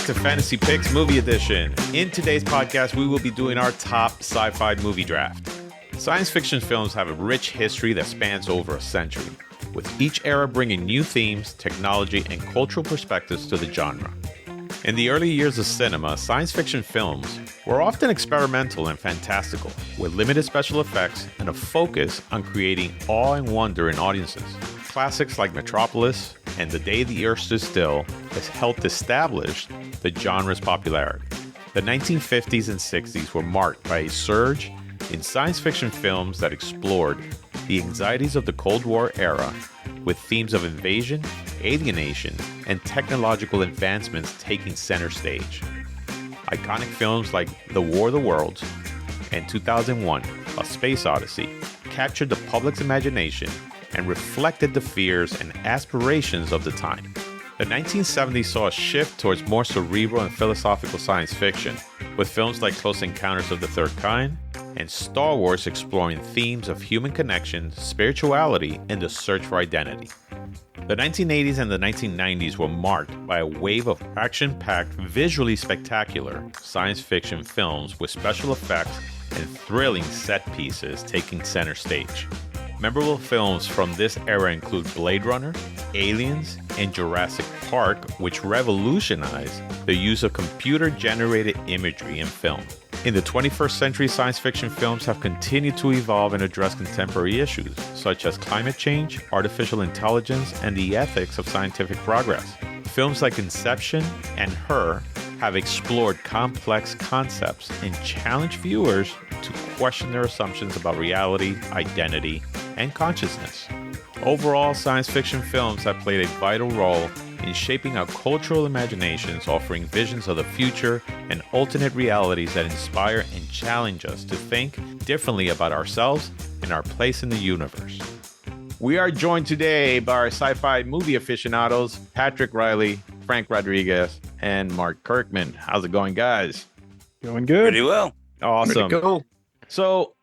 to Fantasy Picks Movie Edition. In today's podcast, we will be doing our top sci-fi movie draft. Science fiction films have a rich history that spans over a century, with each era bringing new themes, technology, and cultural perspectives to the genre. In the early years of cinema, science fiction films were often experimental and fantastical, with limited special effects and a focus on creating awe and wonder in audiences. Classics like Metropolis and The Day the Earth Stood Still has helped establish the genre's popularity. The 1950s and 60s were marked by a surge in science fiction films that explored the anxieties of the Cold War era with themes of invasion, alienation, and technological advancements taking center stage. Iconic films like The War of the Worlds and 2001: A Space Odyssey captured the public's imagination and reflected the fears and aspirations of the time. The 1970s saw a shift towards more cerebral and philosophical science fiction, with films like Close Encounters of the Third Kind and Star Wars exploring themes of human connection, spirituality, and the search for identity. The 1980s and the 1990s were marked by a wave of action-packed, visually spectacular science fiction films with special effects and thrilling set pieces taking center stage. Memorable films from this era include Blade Runner, Aliens, and Jurassic Park, which revolutionized the use of computer-generated imagery in film. In the 21st century, science fiction films have continued to evolve and address contemporary issues, such as climate change, artificial intelligence, and the ethics of scientific progress. Films like Inception and Her have explored complex concepts and challenged viewers to question their assumptions about reality, identity, and consciousness. Overall, science fiction films have played a vital role in shaping our cultural imaginations, offering visions of the future and alternate realities that inspire and challenge us to think differently about ourselves and our place in the universe. We are joined today by our sci-fi movie aficionados, Patrick Reilly, Frank Rodriguez, and Mark Kirkman. How's it going, guys? Going good. Pretty well. Awesome. Go. So,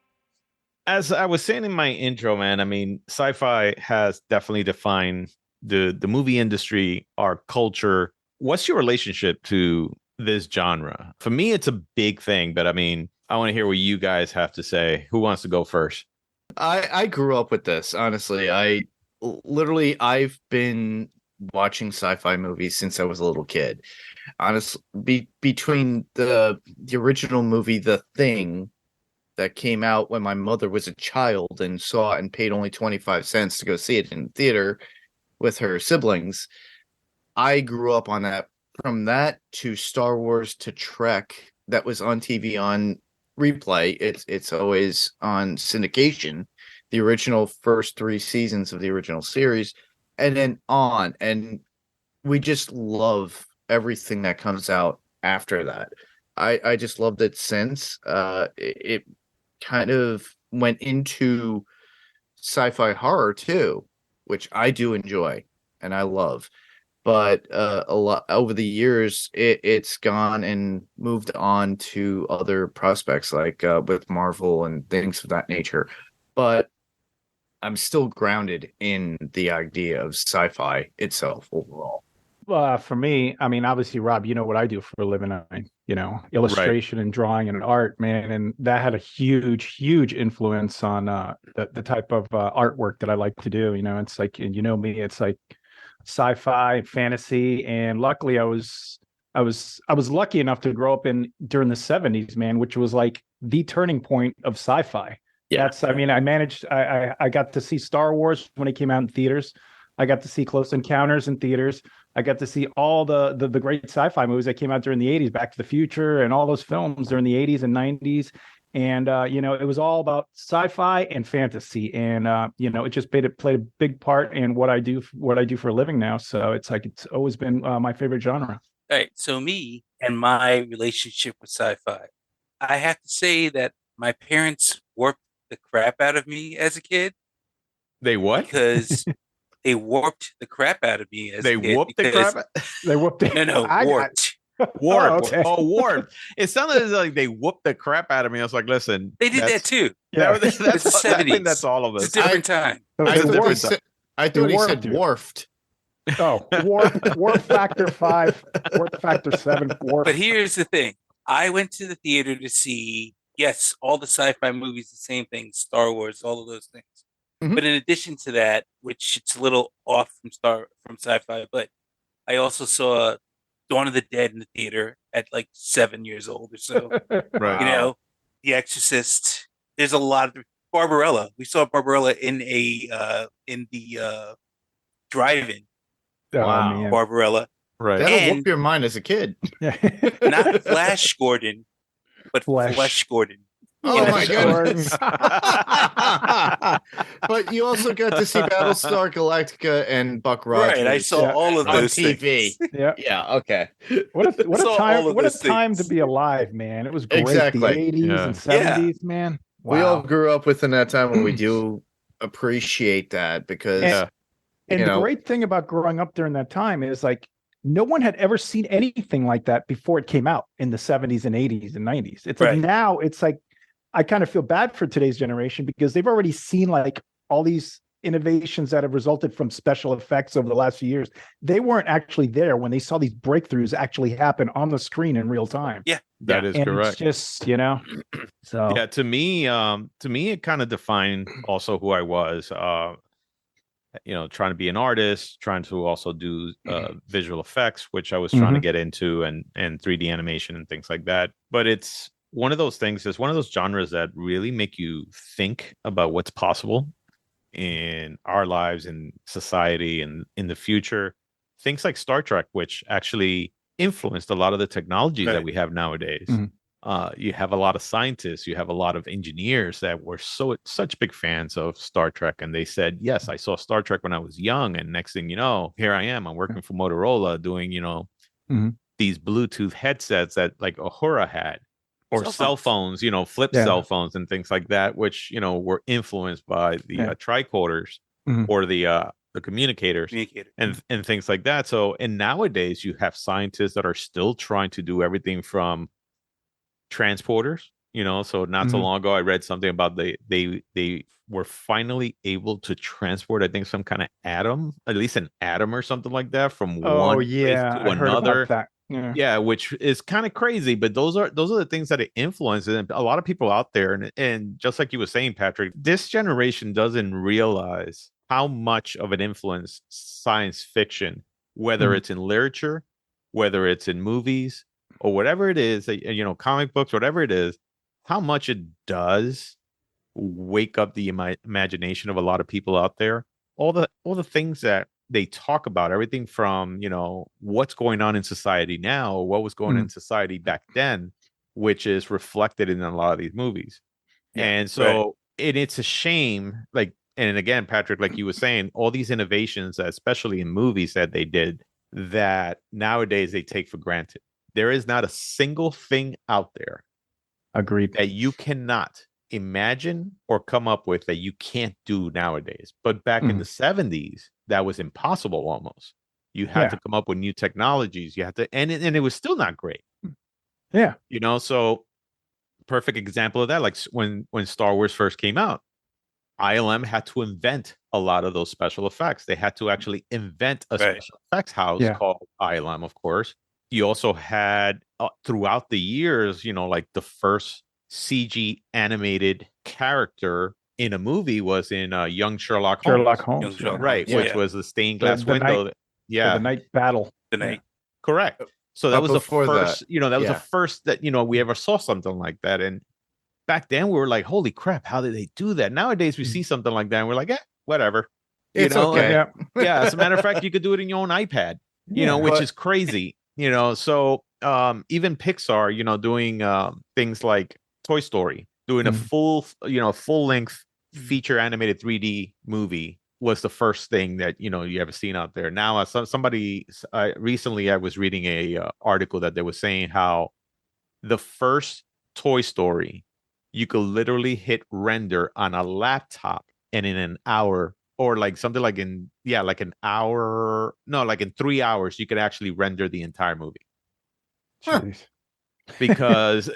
as I was saying in my intro, man, I mean, sci-fi has definitely defined the movie industry, our culture. What's your relationship to this genre? For me, it's a big thing, but I mean, I want to hear what you guys have to say. Who wants to go first? I grew up with this, honestly. I've been watching sci-fi movies since I was a little kid. Honestly, between the original movie The Thing that came out when my mother was a child and saw it and paid only 25 cents to go see it in the theater with her siblings, I grew up on that. From that to Star Wars to Trek, that was on TV on replay. It's always on syndication, the original first 3 seasons of the original series, and then on. And we just love everything that comes out after that. I just loved it since. It kind of went into sci-fi horror too, which I do enjoy and I love. But a lot over the years, it's gone and moved on to other prospects like with Marvel and things of that nature. But I'm still grounded in the idea of sci-fi itself overall. For me, I mean, obviously, Rob, you know what I do for a living. Illustration and drawing and art, man. And that had a huge influence on the type of artwork that I like to do. It's like, and me, it's like sci-fi, fantasy. And luckily, I was lucky enough to grow up during the 70s, man, which was like the turning point of sci-fi. Yeah. I got to see Star Wars when it came out in theaters. I got to see Close Encounters in theaters. I got to see all the great sci-fi movies that came out during the 80s, Back to the Future and all those films during the 80s and 90s. And, it was all about sci-fi and fantasy. And, it just played a big part in what I do for a living now. So it's like, it's always been my favorite genre. All right. So me and my relationship with sci-fi, I have to say that my parents warped the crap out of me as a kid. They what? Because they warped the crap out of me as a kid. They whooped the crap? They whooped it. No, warped. Warped. Okay. Warped. It sounded like they whooped the crap out of me. I was like, listen. They did that too. Yeah. It's the 70s. I think that's all of us. It's a different time. I thought he They said warped dwarfed. Oh, warp factor 5, warp factor 7, warp. But here's the thing. I went to the theater to see, yes, all the sci-fi movies, the same thing, Star Wars, all of those things. Mhm. But in addition to that, which it's a little off from sci-fi, but I also saw Dawn of the Dead in the theater at like 7 years old or so. Right. You know, The Exorcist. There's a lot of Barbarella. We saw Barbarella in the drive-in. Oh, Wow. man. Barbarella, Right. That'll And- whoop your mind as a kid. not Flash Gordon, but Flesh. Flesh Gordon. Oh In the my show. goodness. But you also got to see Battlestar Galactica and Buck Rogers. Right, I saw Yeah. all of on those TV. things. Yeah. Yeah, okay. What a Saw all time! of What a those time to things. be alive, man! It was great. Exactly. The 80s Yeah. and 70s, man. We all Wow. grew up within that time when we do appreciate that because Yeah. And you the know- great thing about growing up during that time is like no one had ever seen anything like that before it came out in the 70s and 80s and 90s. It's like Right. now it's like I kind of feel bad for today's generation because they've already seen like all these innovations that have resulted from special effects over the last few years. They weren't actually there when they saw these breakthroughs actually happen on the screen in real time. Yeah. That is And correct. it's just, so Yeah, to me, it kind of defined also who I was. Trying to be an artist, trying to also do visual effects, which I was trying to get into, and 3D animation and things like that. But it's one of those things. It's one of those genres that really make you think about what's possible in our lives, in society, and in the future. Things like Star Trek, which actually influenced a lot of the technologies that Right. we have nowadays. Mhm. You have a lot of scientists, you have a lot of engineers that were such big fans of Star Trek, and they said, "Yes, I saw Star Trek when I was young, and next thing you know, here I am. I'm working for Motorola, doing Mhm. these Bluetooth headsets that like Uhura had, or Cell cell phones, flip Yeah. cell phones and things like that, which were influenced by the Yeah. tricorders Mhm. or the communicators." Communicator. And things like that. So, and nowadays you have scientists that are still trying to do everything from transporters. So not so Mhm. long ago I read something about they were finally able to transport, I think, some kind of atom, at least an atom or something like that, from one place to I heard another. about that. Yeah, which is kind of crazy, but those are the things that it influences, and a lot of people out there, and just like you were saying, Patrick, this generation doesn't realize how much of an influence science fiction, whether Mhm. it's in literature, whether it's in movies, or whatever it is, comic books, whatever it is, how much it does wake up the imagination of a lot of people out there. All the things that they talk about, everything from what's going on in society now, or what was going on in society back then, which is reflected in a lot of these movies. Yeah, And so it's a shame, like, and again, Patrick, like you were saying, all these innovations, especially in movies that they did, that nowadays they take for granted. There is not a single thing out there Agreed. that you cannot imagine or come up with that you can't do nowadays. But back in the 70s, that was impossible almost. You had to come up with new technologies. You had to, and it was still not great. Yeah. So perfect example of that, like when Star Wars first came out, ILM had to invent a lot of those special effects. They had to actually invent a special effects house called ILM, of course. You also had throughout the years, like the first CG animated character in a movie was in Young Sherlock Holmes. Sherlock Holmes. Young Right, Holmes, which was the stained glass The window. night- Yeah, the night battle. The night. correct. So that But was the before first, that was the yeah. first that we ever saw something like that. And back then we were like, holy crap, how did they do that? Nowadays we see something like that and we're like, whatever. It's okay. Yeah. Yeah, as a matter of fact, you could do it in your own iPad, which is crazy. So even Pixar, doing things like Toy Story, doing a full length feature animated 3D movie was the first thing that you ever seen out there. Now, somebody recently, I was reading a article that they were saying how the first Toy Story, you could literally hit render on a laptop, and in an hour, or like something like in 3 hours, you could actually render the entire movie Jeez. because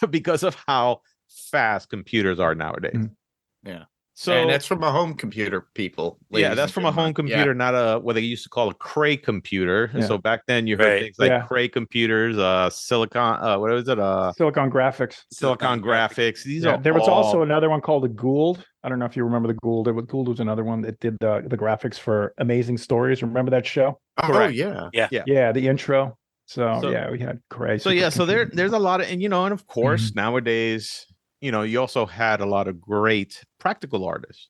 because of how fast computers are nowadays. Yeah. So and that's from a home computer, people. yeah, ladies that's and from a home gentlemen. Yeah. computer, not a what they used to call a Cray computer. Yeah. So back then you heard Right. things like Yeah. Cray computers, Silicon, what was it? Silicon Graphics. Silicon Graphics. These Yeah, are there was all also another one called the Gould. I don't know if you remember the Gould. Gould was another one that did the graphics for Amazing Stories. Remember that show? Oh Correct. yeah. Yeah, the intro. So, So- yeah, we had Cray. So yeah, so supercomputer. there's a lot of, and and of course nowadays, you also had a lot of great practical artists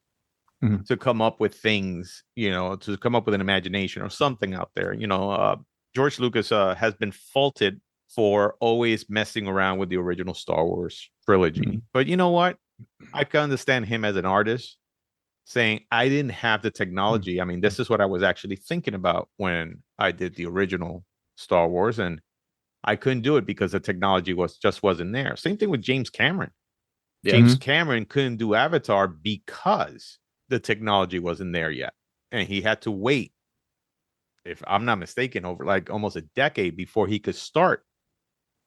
Mhm. to come up with things, to come up with an imagination or something out there. George Lucas has been faulted for always messing around with the original Star Wars trilogy. But you know what? I can understand him as an artist saying, I didn't have the technology. I mean, this is what I was actually thinking about when I did the original Star Wars, and I couldn't do it because the technology just wasn't there. Same thing with James Cameron. Yeah. James Cameron couldn't do Avatar because the technology wasn't there yet, and he had to wait, if I'm not mistaken, over like almost a decade before he could start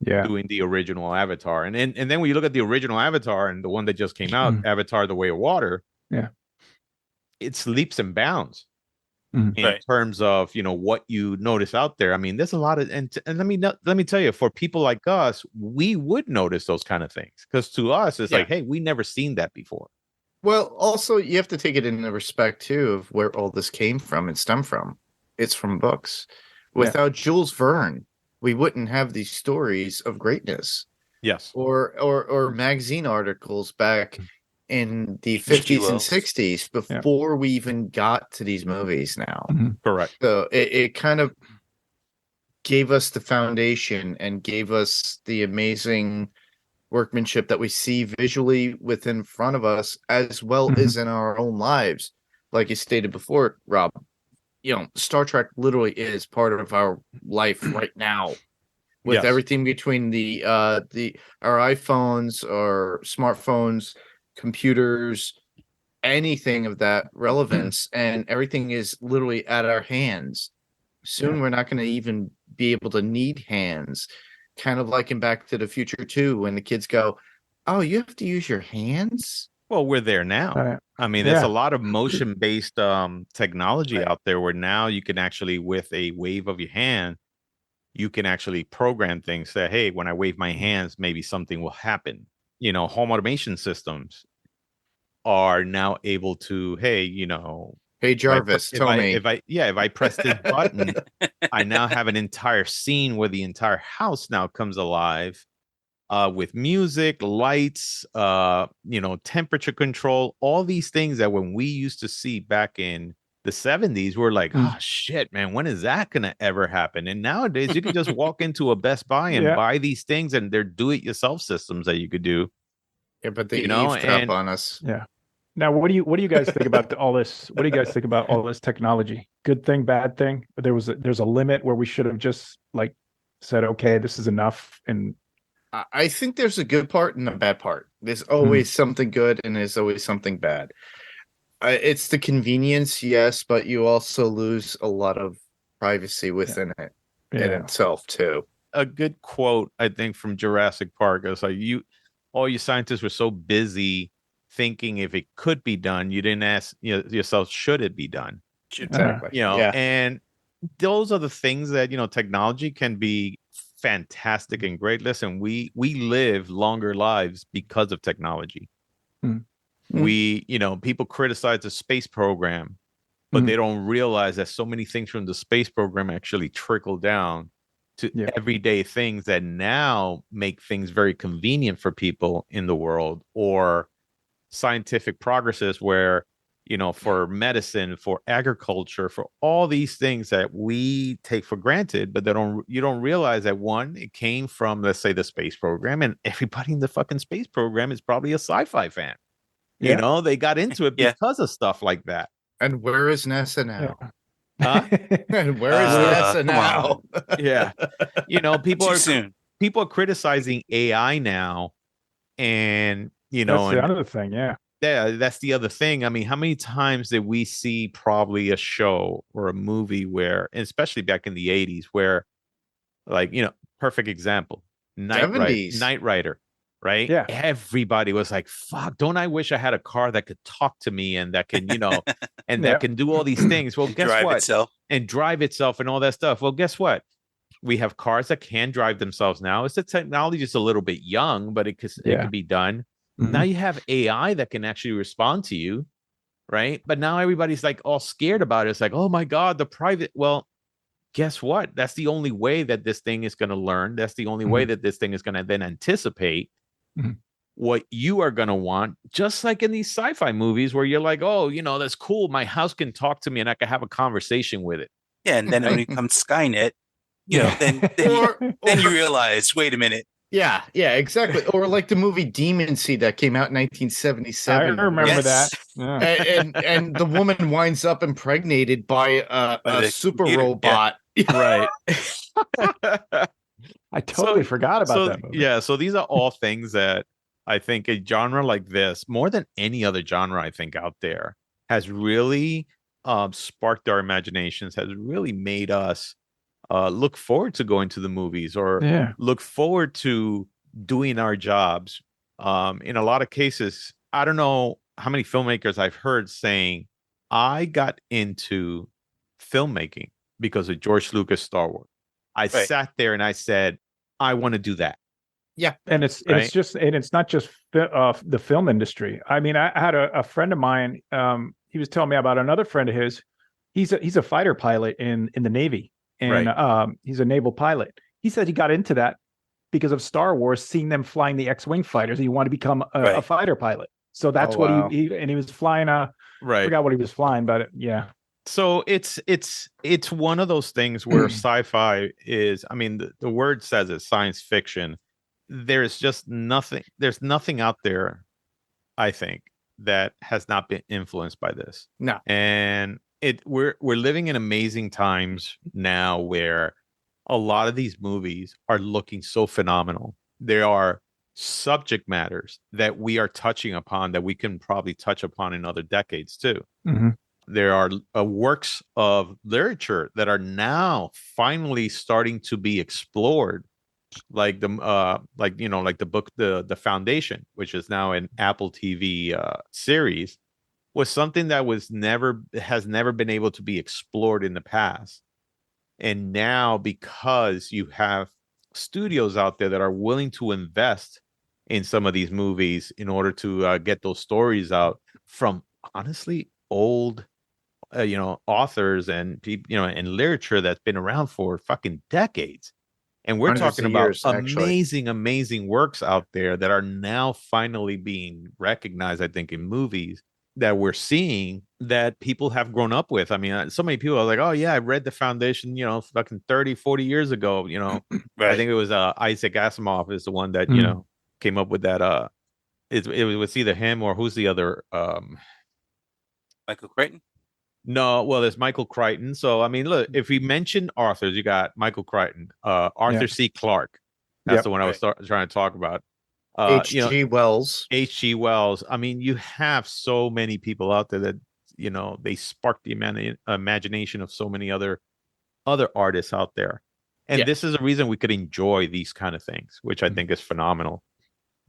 doing the original Avatar. And then when you look at the original Avatar and the one that just came out, Avatar: The Way of Water, it's leaps and bounds in terms of what you notice out there. I mean, there's a lot of, and let me tell you, for people like us, we would notice those kind of things, because to us it's like, hey, we never seen that before. Well, also you have to take it into respect too of where all this came from and stemmed from. It's from books. Without Jules Verne, we wouldn't have these stories of greatness. Yes. Or magazine articles back in the 50s and 60s before we even got to these movies now. Correct. So it kind of gave us the foundation and gave us the amazing workmanship that we see visually within front of us, as well as in our own lives. Like you stated before, Rob, Star Trek literally is part of our life right now. With everything between our iPhones or smartphones, computers, anything of that relevance, and everything is literally at our hands. Soon we're not going to even be able to need hands. Kind of like in Back to the Future 2, when the kids go, oh, you have to use your hands? Well, we're there now. I mean, there's a lot of motion-based technology out there where now you can actually, with a wave of your hand, you can actually program things that, hey, when I wave my hands, maybe something will happen. Home automation systems are now able to, hey, hey Jarvis, tell me. If I press this button, I now have an entire scene where the entire house now comes alive, with music, lights, temperature control, all these things that when we used to see back in the 70s, we're like, oh shit, man, when is that gonna ever happen? And nowadays you can just walk into a Best Buy and buy these things, and they're do-it-yourself systems that you could do. Yeah, but they eavesdrop on us. Yeah. Now, what do you guys think about all this? What do you guys think about all this technology? Good thing, bad thing? There's a limit where we should have just said, okay, this is enough. And I think there's a good part and a bad part. There's always something good and there's always something bad. It's the convenience, yes, but you also lose a lot of privacy within it in itself too. A good quote, I think, from Jurassic Park is like, all you scientists were so busy thinking if it could be done, you didn't ask yourself, should it be done? Exactly. And those are the things that technology can be fantastic and great. Listen, we live longer lives because of technology. We, people criticize the space program, but they don't realize that so many things from the space program actually trickle down to everyday things that now make things very convenient for people in the world, or scientific progresses where, for medicine, for agriculture, for all these things that we take for granted, but you don't realize that, one, it came from, let's say, the space program, and everybody in the fucking space program is probably a sci-fi fan. They got into it because of stuff like that. And where is NASA now? Huh? And where is NASA now? Yeah. People are criticizing AI now, and that's the other thing. Yeah, that's the other thing. I mean, how many times did we see probably a show or a movie where, especially back in the 80s, where, perfect example, Knight Rider, right? Yeah. Everybody was like, fuck, don't I wish I had a car that could talk to me and that can, and that can do all these things. Well, guess drive what? itself. And drive itself and all that stuff. Well, guess what? We have cars that can drive themselves now. It's the technology just a little bit young, but it could be done. Now you have AI that can actually respond to you, right? But now everybody's like all scared about it. It's like, oh my God, the private. Well, guess what? That's the only way that this thing is going to learn. That's the only way that this thing is going to then anticipate what you are going to want. Just like in these sci-fi movies where you're like, oh, that's cool. My house can talk to me and I can have a conversation with it. Yeah, and then when it comes Skynet, then you realize, wait a minute. Yeah, exactly. Or like the movie Demon Seed that came out in 1977. I remember that. Yeah. And the woman winds up impregnated by a super robot. Right. I totally forgot about that movie. Yeah, so these are all things that I think a genre like this, more than any other genre I think out there, has really sparked our imaginations, has really made us look forward to going to the movies or look forward to doing our jobs. In a lot of cases, I don't know how many filmmakers I've heard saying, I got into filmmaking because of George Lucas' Star Wars. I sat there and I said, I want to do that. Yeah. And it's not just the film industry. I mean, I had a friend of mine, he was telling me about another friend of his. He's a fighter pilot in the Navy. And he's a naval pilot. He said he got into that because of Star Wars, seeing them flying the X-wing fighters. He wanted to become a fighter pilot. So that's what he was flying. I forgot what he was flying, but yeah. So it's one of those things where sci-fi is. I mean, the word says it's science fiction. There's just nothing. There's nothing out there, I think, that has not been influenced by this. No, and we're living in amazing times now where a lot of these movies are looking so phenomenal. There are subject matters that we are touching upon that we can probably touch upon in other decades too. There are works of literature that are now finally starting to be explored, like the book the Foundation, which is now an Apple TV series, was something that has never been able to be explored in the past. And now, because you have studios out there that are willing to invest in some of these movies in order to get those stories out from honestly old authors and people, and literature that's been around for fucking decades. And we're talking about amazing works out there that are now finally being recognized, I think, in movies that we're seeing that people have grown up with. I mean, so many people are like, oh yeah, I read The Foundation, fucking 30, 40 years ago, I think it was Isaac Asimov is the one that, came up with that. It was either him or who's the other, Michael Crichton? No, well, there's Michael Crichton. So, I mean, look, if we mention authors, you got Michael Crichton, Arthur C. Clarke. That's the one I was trying to talk about. H.G. Wells. H.G. Wells. I mean, you have so many people out there that, they spark the imagination of so many other artists out there. And this is a reason we could enjoy these kind of things, which I think is phenomenal.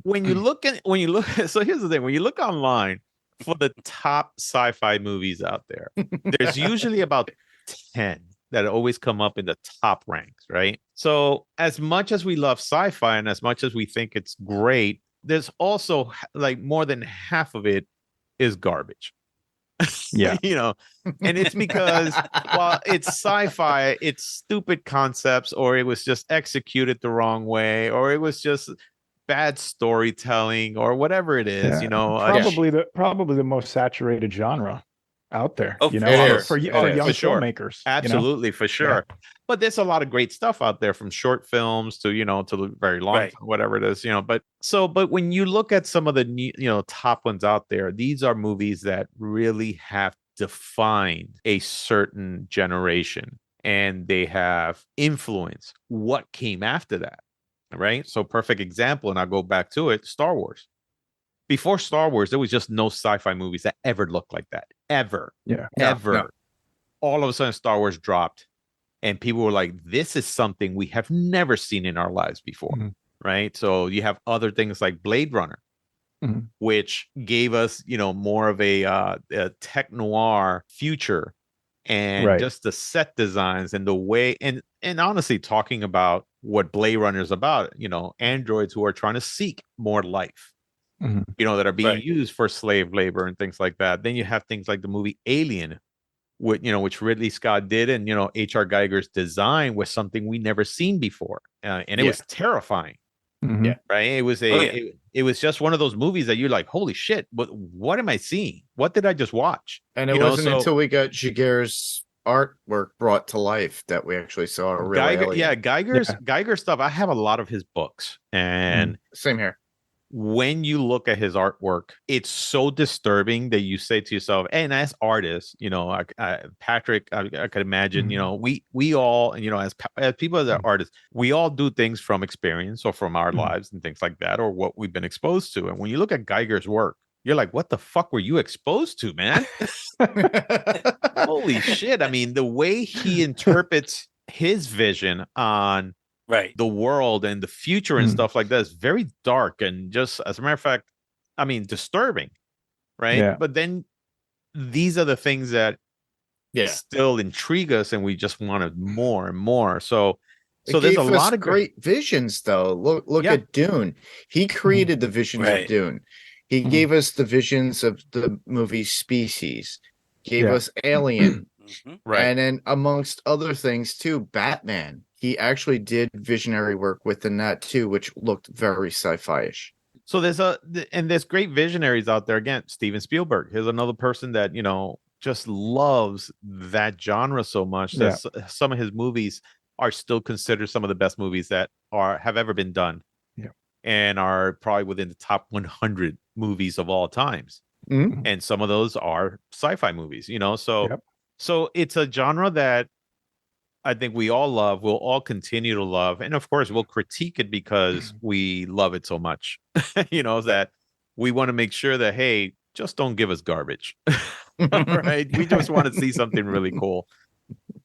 So here's the thing, when you look online for the top sci-fi movies out there, there's usually about 10 that always come up in the top ranks, right? So as much as we love sci-fi and as much as we think it's great, there's also like more than half of it is garbage. Yeah. And it's because while it's sci-fi, it's stupid concepts, or it was just executed the wrong way, or it was just bad storytelling, or whatever it is. Probably the most saturated genre out there. For young filmmakers. Absolutely, for sure. Yeah. But there's a lot of great stuff out there, from short films to to the very long, whatever it is. But when you look at some of the top ones out there, these are movies that really have defined a certain generation, and they have influenced what came after that. Right. So perfect example, and I'll go back to it. Star Wars. Before Star Wars, there was just no sci-fi movies that ever looked like that. Ever. Yeah. Ever. Yeah. All of a sudden, Star Wars dropped, and people were like, this is something we have never seen in our lives before. right? So you have other things like Blade Runner, Mhm. which gave us, more of a tech noir future, and Right. just the set designs and the way, and honestly, talking about what Blade Runner is about, androids who are trying to seek more life, Mhm. that are being Right. used for slave labor and things like that. Then you have things like the movie Alien, which Ridley Scott did, and H.R. Geiger's design was something we never seen before, and it Yeah. was terrifying. Mhm. Yeah. Right? It was Oh, yeah. it was just one of those movies that you're like, holy shit, what am I seeing? What did I just watch? And it wasn't until we got Jaguar's artwork brought to life that we actually saw a real alien. Geiger stuff. I have a lot of his books, and Same here. when you look at his artwork, it's so disturbing that you say to yourself, and as artists, Patrick, I could imagine, we all, as people, as artists, we all do things from experience or from our lives and things like that, or what we've been exposed to. And when you look at Geiger's work, you're like, what the fuck were you exposed to, man? Holy shit. I mean, the way he interprets his vision on Right. the world and the future and stuff like that is very dark, and just, as a matter of fact, I mean, disturbing, right? Yeah. But then these are the things that still intrigue us, and we just wanted more and more. So there's a lot of great visions, though. Look at Dune. He created the visions of Dune. He gave us the visions of the movie Species, gave us Alien, right? And then, amongst other things too, Batman. He actually did visionary work within that too, which looked very sci-fi-ish. So there's great visionaries out there. Again, Steven Spielberg. Here's another person that just loves that genre so much that some of his movies are still considered some of the best movies that have ever been done, and are probably within the top 100 movies of all times. And some of those are sci-fi movies. So it's a genre that I think we all love, we'll all continue to love. And of course, we'll critique it because we love it so much, that we want to make sure that, hey, just don't give us garbage. Right? We just want to see something really cool.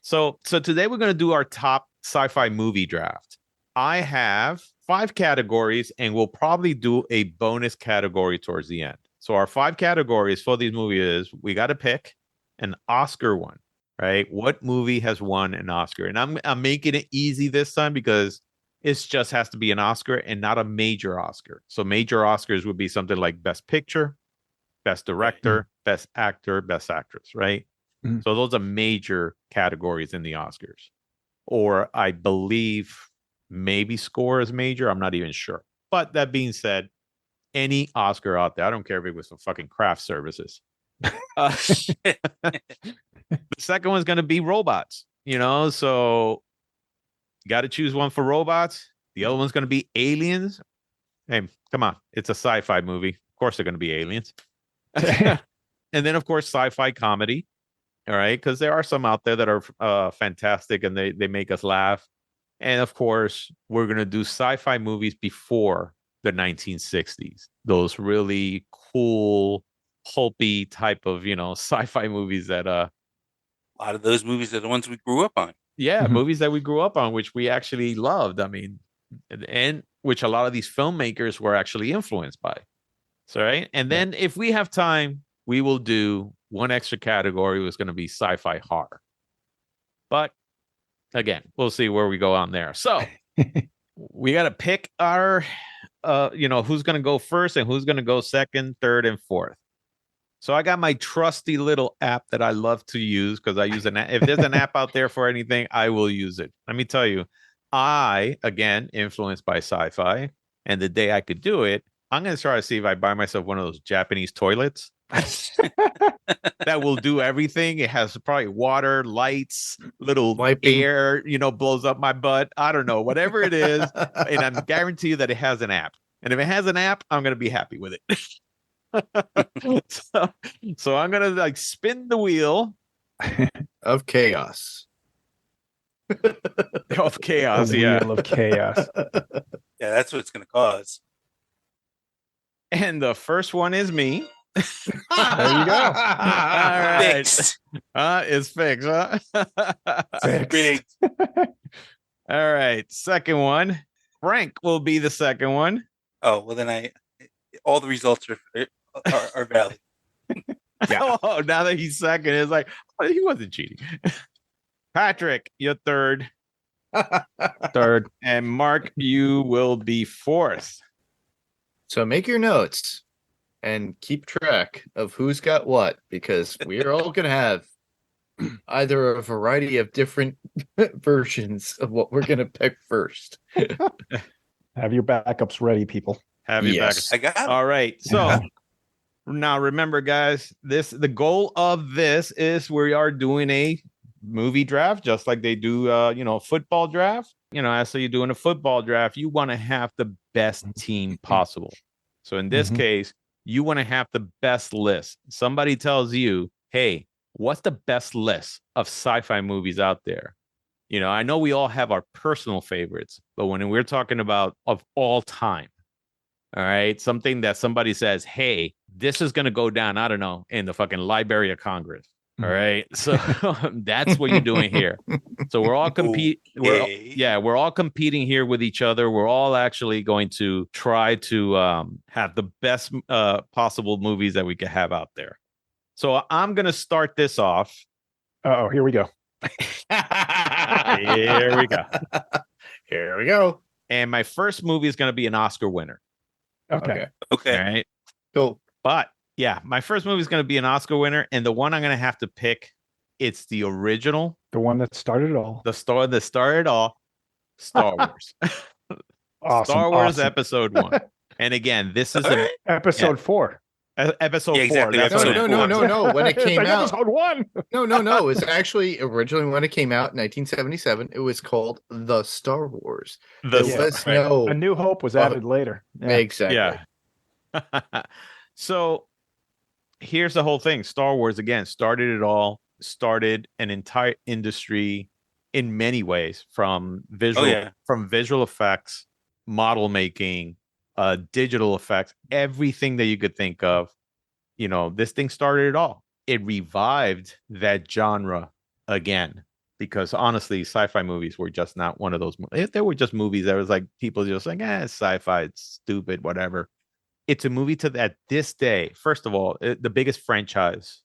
So today we're going to do our top sci-fi movie draft. I have 5 categories, and we'll probably do a bonus category towards the end. So our 5 categories for these movies is, we got to pick an Oscar one. Right? What movie has won an Oscar? And I'm making it easy this time because it just has to be an Oscar and not a major Oscar. So major Oscars would be something like Best Picture, Best Director, Best Actor, Best Actress, right? So those are major categories in the Oscars. Or I believe maybe score is major. I'm not even sure. But that being said, any Oscar out there, I don't care if it was for fucking craft services. The second one's going to be robots, so you got to choose one for robots. The other one's going to be aliens. Hey, come on. It's a sci-fi movie. Of course, they're going to be aliens. And then, of course, sci-fi comedy. All right. Because there are some out there that are fantastic, and they make us laugh. And of course, we're going to do sci-fi movies before the 1960s. Those really cool, pulpy type of, sci-fi movies that a lot of those movies are the ones we grew up on. Yeah, movies that we grew up on, which we actually loved. I mean, and which a lot of these filmmakers were actually influenced by. So, right. And then if we have time, we will do one extra category, was going to be sci-fi horror. But again, we'll see where we go on there. So we got to pick our, who's going to go first and who's going to go second, third, and fourth. So I got my trusty little app that I love to use, because I use an app. If there's an app out there for anything, I will use it. Let me tell you, again, influenced by sci-fi, and the day I could do it, I'm going to try to see if I buy myself one of those Japanese toilets that will do everything. It has probably water, lights, little air, blows up my butt. I don't know, whatever it is. And I'm guarantee you that it has an app. And if it has an app, I'm going to be happy with it. So I'm gonna spin the wheel of chaos. Of chaos, wheel of chaos. Yeah, that's what it's gonna cause. And the first one is me. There you go. All right. Fixed. It's fixed, huh? Fixed. All right. Second one Frank will be the second one. Oh, well, then all the results are valid. Yeah. Oh, now that he's second, it's like, oh, he wasn't cheating. Patrick, you're third. Third. And Mark, you will be fourth. So make your notes and keep track of who's got what, because we are all going to have either a variety of different versions of what we're going to pick first. Have your backups ready, people. Have you back. I got it. All right. So now remember, guys, the goal of this is we are doing a movie draft, just like they do football draft. So you're doing a football draft, you want to have the best team possible. So in this case, you want to have the best list. Somebody tells you, hey, what's the best list of sci-fi movies out there? I know we all have our personal favorites, but when we're talking about of all time, all right, something that somebody says, hey, this is going to go down, I don't know, in the fucking Library of Congress. All right. So that's what you're doing here. So we're all we're all competing here with each other. We're all actually going to try to have the best possible movies that we can have out there. So I'm going to start this off. Oh, here we go. Here we go. Here we go. And my first movie is going to be an Oscar winner. Okay. All right. Cool. But yeah, my first movie is going to be an Oscar winner, and the one I'm going to have to pick, it's the original, The one that started it all. the star that started all, Star Wars. Awesome. Star Wars awesome. Episode 1. And again, this is Episode 4. episode 4. Exactly. That's Episode what No. When it It's came like out, Episode 1. no. It's actually originally when it came out in 1977. It was called The Star Wars. The There was right. no A New Hope was added later. Yeah. exactly. Yeah. So here's the whole thing. Star Wars, again, started it all, started an entire industry in many ways, from visual effects, model making, digital effects, everything that you could think of. This thing started it all. It revived that genre again, because honestly, sci-fi movies were just not one of those. They were just movies that was like people just like, it's sci-fi, it's stupid, whatever. It's a movie that this day, first of all, the biggest franchise,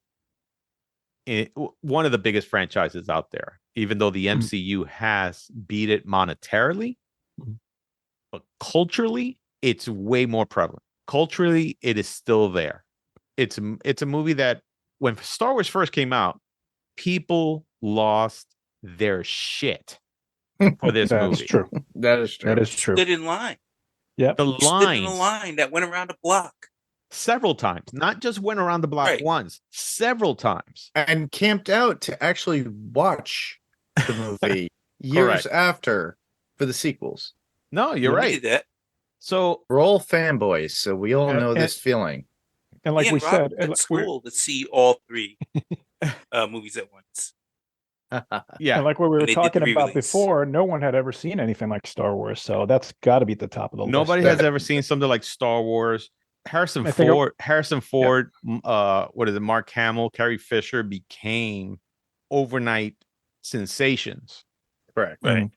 one of the biggest franchises out there, even though the MCU has beat it monetarily, but culturally, it's way more prevalent. Culturally, it is still there. It's a movie that when Star Wars first came out, people lost their shit for this movie. That's true. That is true. That is true. Stood in line. Yep. The Stood in a lines line that went around the block. several times, not just went around the block Right. once, several times. And camped out to actually watch the movie years Correct. after for the sequels. No, you're We right. did that. So We're all fanboys, so we all know this feeling. And like Me we and Rob said, went to school to see all three movies at once. yeah, and like what we were They did the talking about re-release. before, no one had ever seen anything like Star Wars, so that's got to be at the top of the nobody list. has ever seen something like Star Wars. Harrison I think Ford, what is it? Mark Hamill, Carrie Fisher became overnight sensations. Correct. Right.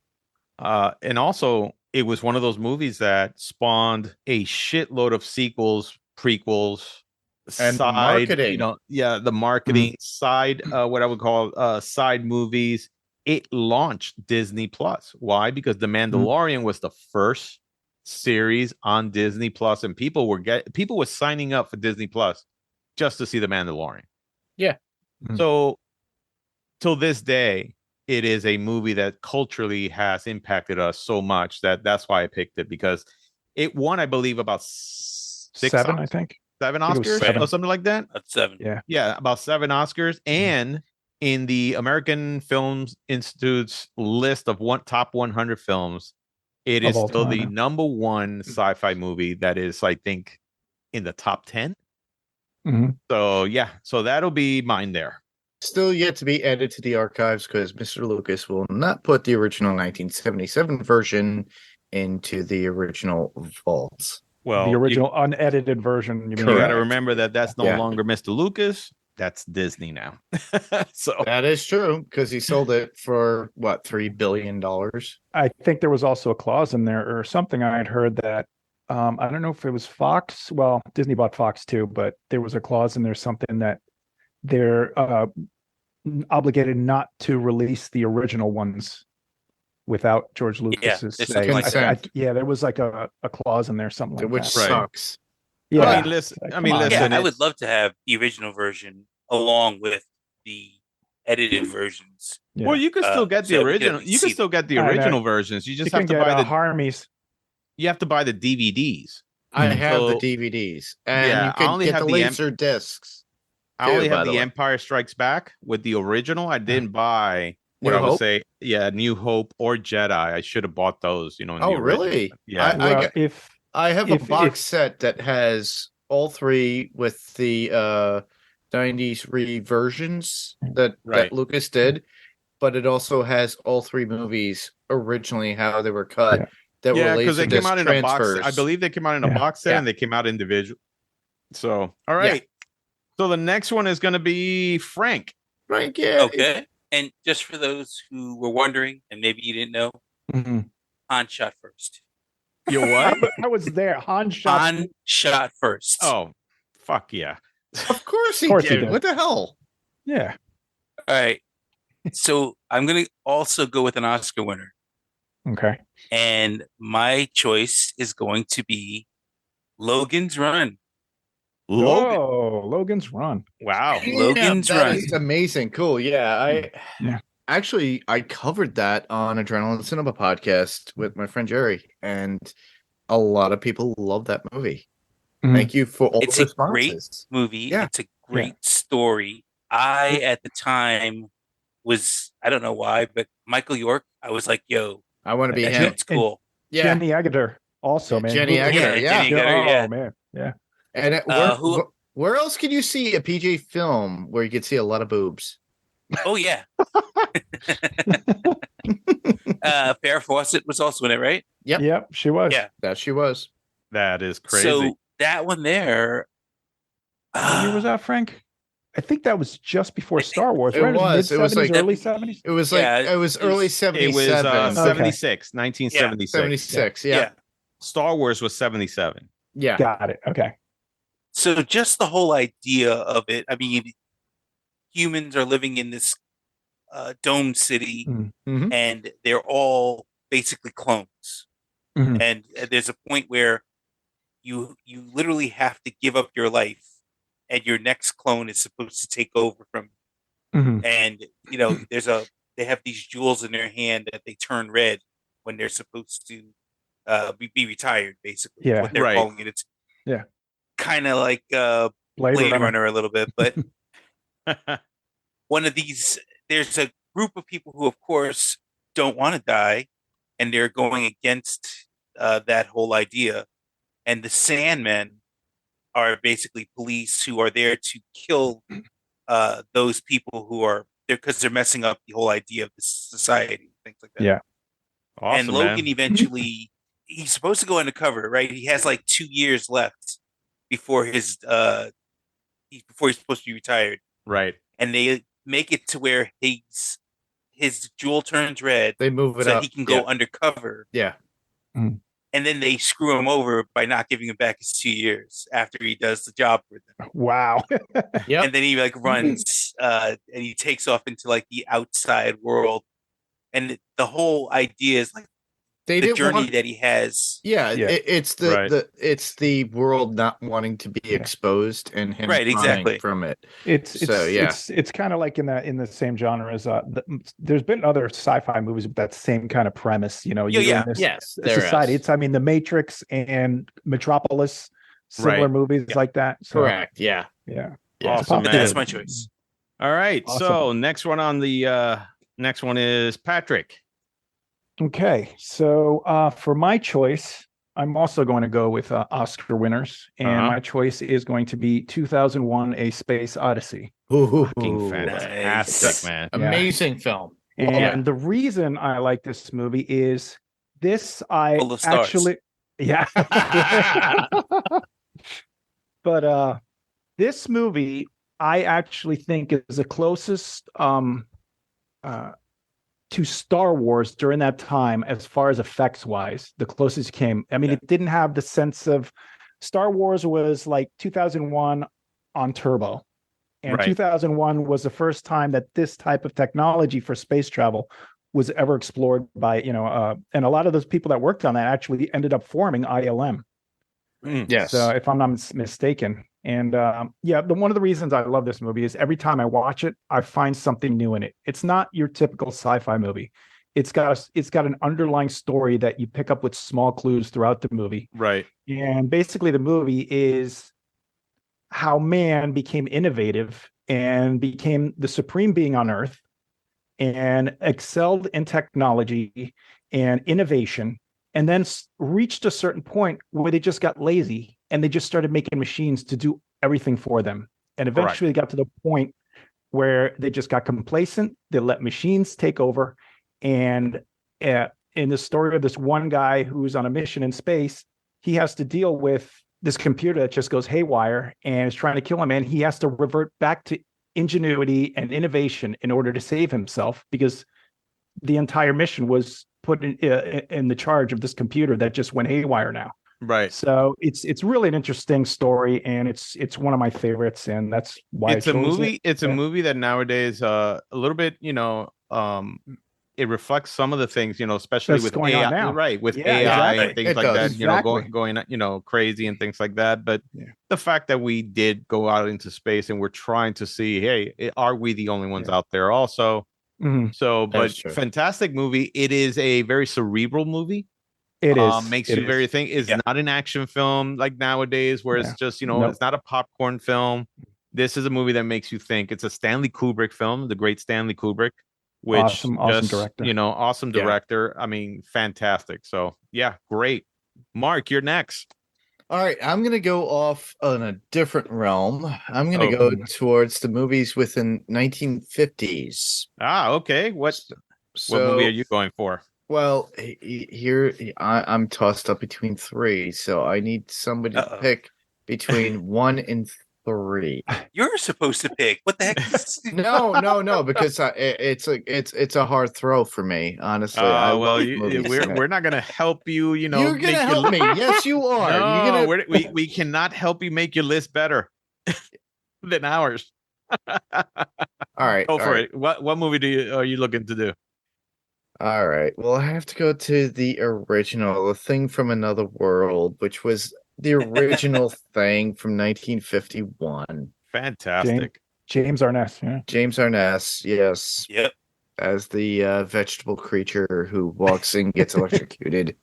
And also, it was one of those movies that spawned a shitload of sequels, prequels, And marketing. The marketing side, what I would call side movies. It launched Disney Plus. Why? Because The Mandalorian was the first series on Disney Plus, and people were signing up for Disney Plus just to see The Mandalorian. Yeah. So till this day, it is a movie that culturally has impacted us so much that's why I picked it, because it won, I believe, about Seven, I think. seven I think it was Oscars seven. or something like that. That's 7. Yeah, about 7 Oscars. And in the American Film Institute's list of top 100 films, it Of is all still time, the yeah. number one sci-fi movie that is, I think, in the top 10. Mhm. So yeah, so that'll be mine there. Still yet to be added to the archives because Mr. Lucas will not put the original 1977 version into the original vaults. Well, The original unedited version. You mean? You got to Correct. remember that that's no Yeah. longer Mr. Lucas. that's Disney now. So That is true because he sold it for what, $3 billion. I think there was also a clause in there or something I had heard that I don't know if it was Fox. Well, Disney bought Fox too, but there was a clause in there something that they're obligated not to release the original ones without George Lucas's there's say. something like that. Yeah, there was like a clause in there, something like Which that. sucks. Yeah, I mean, listen. Come I mean, on. listen. I would love to have the original version along with the edited versions. Yeah. Well, you can still get the so we could original. at least You can see still get the I know. original versions. You You just can have to get buy the. Harmonies. You have to buy the DVDs. I have So- the DVDs, and Yeah, you I can only get have the the laser discs. I only Too, by have the the way. Empire Strikes Back with the original. I didn't buy what New I would Hope? say. Yeah, New Hope or Jedi. I should have bought those. In Oh, the original. really? Yeah. Well, if I have a If- box if- set that has all three with the 90s reversions that Right. Lucas did, but it also has all three movies originally how they were cut. Yeah. That Yeah, were because they came Laserdisc out in a box. transfers. I believe they came out in a Yeah. box set Yeah. and they came out individual. So, all right. So the next one is going to be Frank. Right, yeah. Okay. And just for those who were wondering, and maybe you didn't know, Mhm. Han shot first. You what? I was there. Han shot. Han shot first. Oh, fuck yeah. Of course he course he did. did. What the hell? Yeah. All right. So I'm going to also go with an Oscar winner. Okay. And my choice is going to be Logan's Run. Logan. Oh, Logan's Run. Wow. Logan's that Run. is amazing. Cool. Yeah, Yeah. actually I covered that on Adrenaline Cinema podcast with my friend Jerry, and a lot of people love that movie. Mhm. Thank you for all It's the a great responses. movie. Yeah. It's a great story. I, at the time, was, I don't know why, but Michael York, I was like, yo, I want to be that him. dude's cool. Yeah, Jenny Agutter also, Yeah, man. Jenny Who- Agutter, yeah. Jenny Agutter, yeah. Oh man. Yeah. and who- where else can you see a PJ film where you could see a lot of boobs? Oh, yeah. Farrah Fawcett was also in it, right? Yep. Yep, she was. Yeah. That she was. That is crazy. So that one there. What year was that, Frank? I think that was just before Star Wars, it right? was. It was mid-70s, like- early 70s. It was like Yeah, it was it was- early it 77. was Okay. 76, 1976. 76. Yeah. Yeah. Star Wars was 77. Yeah. Got it. Okay. So just the whole idea of it. I mean, humans are living in this domed city, Mhm. and they're all basically clones. Mhm. And there's a point where you literally have to give up your life, and your next clone is supposed to take over from. Mhm. And they have these jewels in their hand that they turn red when they're supposed to be retired. Basically, Yeah. what they're Right. calling it. It's Yeah. kind of like Blade Runner a little bit, but one of these, there's a group of people who, of course, don't want to die, and they're going against that whole idea. And the Sandmen are basically police who are there to kill those people who are there because they're messing up the whole idea of the society, things like that. Yeah. Awesome, And Logan man. eventually, he's supposed to go undercover, right? He has like 2 years left before he's supposed to be retired. Right. And they make it to where his jewel turns red They move it so that up. he can go undercover. Yeah. And then they screw him over by not giving him back his 2 years after he does the job for them. Wow. Yep. And then he like runs and he takes off into like the outside world. And the whole idea is like They the didn't journey want. that he has. Yeah, Yeah. It's Right. it's the world not wanting to be exposed and him Right, running exactly. from it. It's So, yeah. it's kind of like in the same genre as there's been other sci-fi movies with that same kind of premise, Yeah, you're yeah. in this Yes, there society. is. It's The Matrix and Metropolis, similar Right. movies Yeah. like that. So, Correct. Yeah. Yeah. Yeah. Awesome, But man. that's my choice. All right. Awesome. So next one on the next one is Patrick. Okay, so for my choice, I'm also going to go with Oscar winners, and Uh-huh. my choice is going to be 2001: A Space Odyssey. Fucking Ooh, fantastic, Nice. man. amazing film. And Yeah. the reason I like this movie is this I Full of stars. actually, yeah. But this movie I actually think is the closest to Star Wars during that time, as far as effects wise, the closest it came. I mean, it didn't have the sense of Star Wars was like 2001 on turbo. And 2001 was the first time that this type of technology for space travel was ever explored by, and a lot of those people that worked on that actually ended up forming ILM. Yes. So if I'm not mistaken. And one of the reasons I love this movie is every time I watch it, I find something new in it. It's not your typical sci-fi movie. It's got an underlying story that you pick up with small clues throughout the movie. Right. And basically the movie is how man became innovative and became the supreme being on Earth and excelled in technology and innovation, and then reached a certain point where they just got lazy and they just started making machines to do everything for them. And eventually got to the point where they just got complacent. They let machines take over. And in the story of this one guy who's on a mission in space, he has to deal with this computer that just goes haywire and is trying to kill him. And he has to revert back to ingenuity and innovation in order to save himself, because the entire mission was put in the charge of this computer that just went haywire now. Right. So it's really an interesting story, and it's one of my favorites, and that's why it's a movie. It's a movie that nowadays a little bit, it reflects some of the things, especially that's with going AI, on now. right? With Yeah, AI exactly. and things It like does. that, going crazy and things like that. But the fact that we did go out into space and we're trying to see, hey, are we the only ones out there also? Mm-hmm. So, but fantastic movie. It is a very cerebral movie. It is. Makes you very think. It's not an action film like nowadays, where it's just, it's not a popcorn film. This is a movie that makes you think. It's a Stanley Kubrick film, the great Stanley Kubrick, which awesome director. Awesome director. I mean, fantastic. So yeah, great. Mark, you're next. All right, I'm going to go off on a different realm. I'm going to go towards the movies within 1950s. Ah, okay. What movie are you going for? Well, here I'm tossed up between three, so I need somebody to pick between 1 and 3. You're supposed to pick. What the heck? No, because it's a hard throw for me, honestly. We're not gonna help you. You're gonna help me. Yes, you are. No, we cannot help you make your list better than ours. All right, go for it. What movie are you looking to do? All right. Well, I have to go to the original, The Thing from Another World, which was the original Thing from 1951. Fantastic. James Arness. Yeah. James Arness. Yes. Yep. As the vegetable creature who walks and gets electrocuted.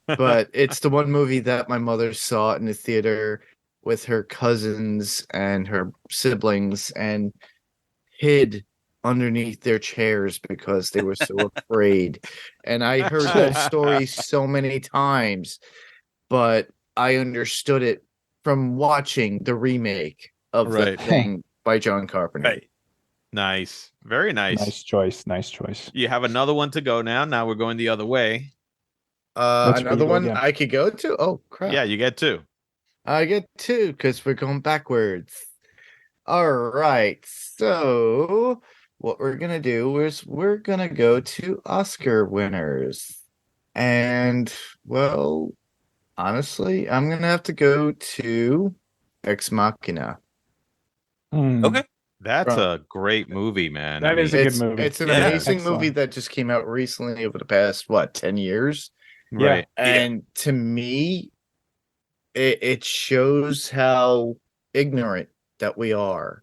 But it's the one movie that my mother saw in the theater with her cousins and her siblings and hid underneath their chairs because they were so afraid. And I heard that story so many times, but I understood it from watching the remake of The Thing by John Carpenter. Right. Nice. Very nice. Nice choice. You have another one to go now. Now we're going the other way. Another one I could go to? Oh, crap. Yeah, you get 2. I get 2 because we're going backwards. All right. So what we're going to do is we're going to go to Oscar winners. And, well, honestly, I'm going to have to go to Ex Machina. Okay. That's a great movie, man. That is a good movie. It's an amazing movie that just came out recently over the past, 10 years? Right. And to me, it shows how ignorant that we are.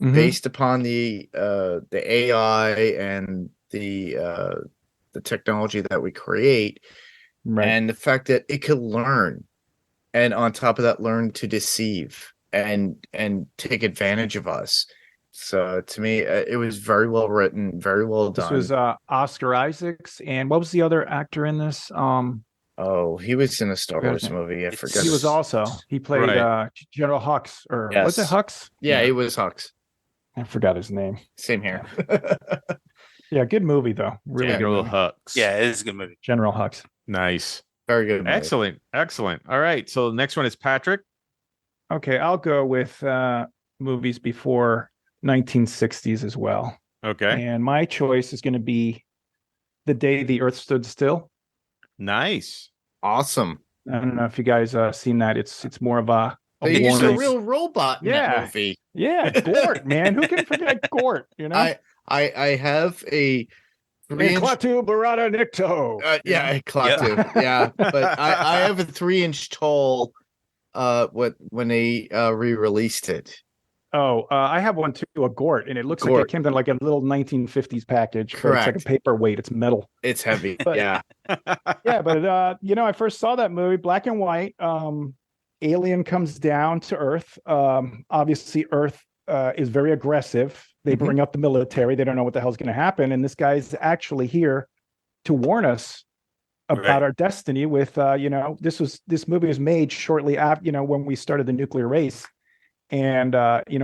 Based upon the AI and the technology that we create, and the fact that it could learn, and on top of that, learn to deceive and take advantage of us. So to me, it was very well written, very well done. This was Oscar Isaacs, and what was the other actor in this? Oh, he was in a Star Wars movie. I forgot. He played General Hux, or was it Hux? Yeah, he was Hux. I forgot his name. Same here. Yeah, good movie though. Really General good Hux. Yeah, it is a good movie. General Hux. Nice. Very good movie. Excellent. All right. So the next one is Patrick. Okay, I'll go with movies before 1960s as well. Okay. And my choice is going to be The Day the Earth Stood Still. Nice. Awesome. I don't know if you guys seen that. It's more of a They used a warning. real robot in that Yeah. movie. Yeah, Gort, man. Who can forget Gort? You know, I have a 3-inch. Klaatu Barada Nikto. Yeah, Klaatu. Yeah, but I have a 3-inch tall. When they re-released it. Oh, I have one too, a Gort, and it looks like Gort. it came in like a little 1950s package. Correct. It's like a paperweight. It's metal. It's heavy. But- yeah. Yeah, but I first saw that movie, black and white. Alien comes down to Earth. Obviously, Earth is very aggressive. They bring up the military. They don't know what the hell's going to happen, and this guy's actually here to warn us about our destiny. With this movie was made shortly after when we started the nuclear race, and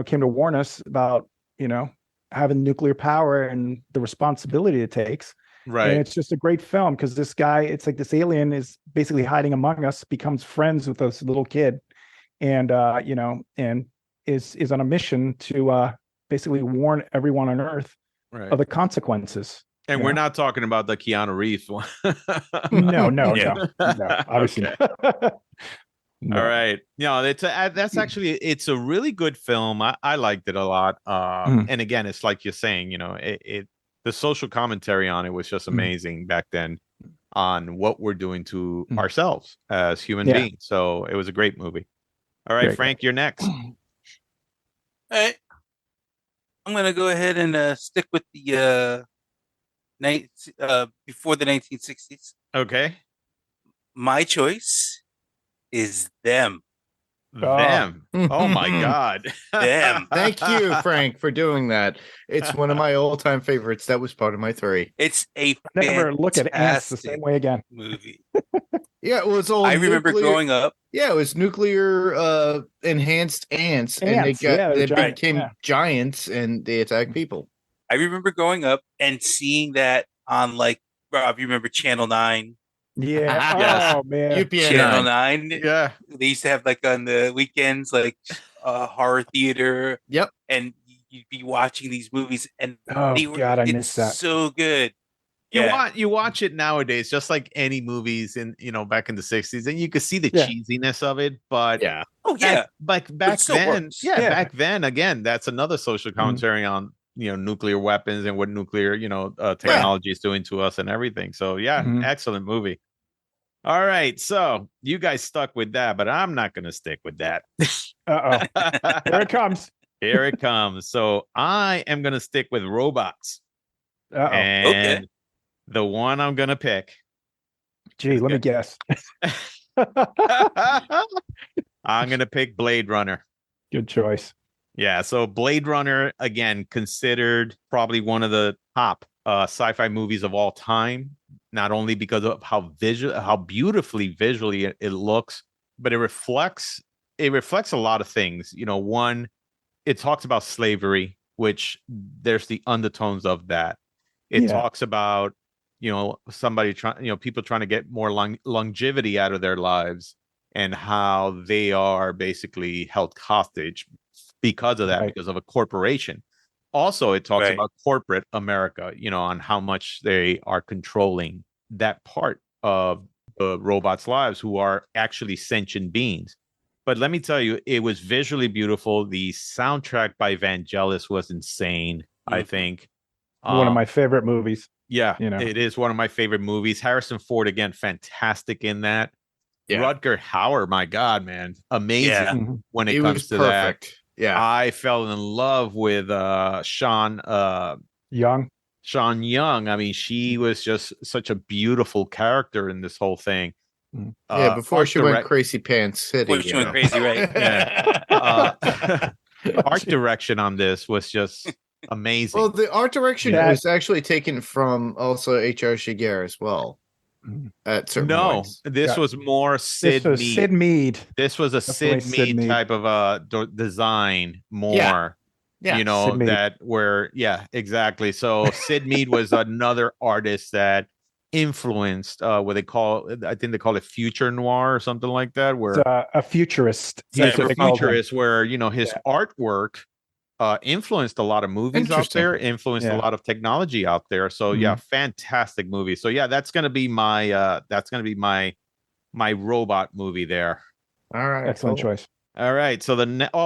came to warn us about having nuclear power and the responsibility it takes. Right. And it's just a great film because this guy, it's like this alien is basically hiding among us, becomes friends with this little kid, and and is on a mission to basically warn everyone on Earth of the consequences. And we're not talking about the Keanu Reeves one. No, obviously not. No. All right. That's actually, it's a really good film. I liked it a lot. And again, it's like you're saying, the social commentary on it was just amazing back then on what we're doing to ourselves as human beings. So it was a great movie. All right, Frank, you're next. All right. I'm going to go ahead and stick with the before the 1960s. Okay. My choice is Them. Them. Oh my God. Them. Thank you, Frank, for doing that. It's one of my all-time favorites. That was part of my 3. It's a never look at ants the same way again. Movie. Yeah, it was all. I remember growing up. Yeah, it was nuclear enhanced ants, and they became giants, and they attacked people. I remember growing up and seeing that on, like, Rob, you remember Channel 9? Yeah. Yes. Oh man. UPN Channel 9. Yeah. They used to have, like, on the weekends, like, horror theater. Yep. And you'd be watching these movies, and I miss that. So good. You watch it nowadays, just like any movies in back in the 60s, and you could see the cheesiness of it. But back then, back then, again, that's another social commentary on nuclear weapons and what nuclear technology is doing to us and everything. So excellent movie. All right, so you guys stuck with that, but I'm not gonna stick with that. Here it comes. Here it comes. So I am gonna stick with robots. And the one I'm gonna pick. Gee, let me guess. I'm gonna pick Blade Runner. Good choice. Yeah, so Blade Runner, again, considered probably one of the top sci-fi movies of all time. Not only because of how beautifully visually it looks, but it reflects a lot of things. One, it talks about slavery, which there's the undertones of that. It talks about somebody people trying to get more longevity out of their lives, and how they are basically held hostage because of that, because of a corporation. Also, it talks about corporate America, on how much they are controlling that part of the robots' lives, who are actually sentient beings. But let me tell you, it was visually beautiful. The soundtrack by Vangelis was insane, I think. One of my favorite movies. Yeah, it is one of my favorite movies. Harrison Ford, again, fantastic in that. Yeah. Rutger Hauer, my God, man, amazing when it comes to perfect. That. Yeah, I fell in love with Sean Young. Sean Young. I mean, she was just such a beautiful character in this whole thing. Before she went crazy pants city. Before she went crazy, right? Art direction on this was just amazing. Well, the art direction was actually taken from also H.R. Giger as well. At certain points. This was more Sid Mead. Sid Mead. This was a Sid Mead type of design more. Yeah. That where exactly. So Sid Mead was another artist that influenced what they call, I think they call it future noir or something like that, where a futurist. he's a futurist, where his artwork influenced a lot of movies out there, influenced a lot of technology out there. So fantastic movie. So that's gonna be my my robot movie there. All right, excellent choice. All right, so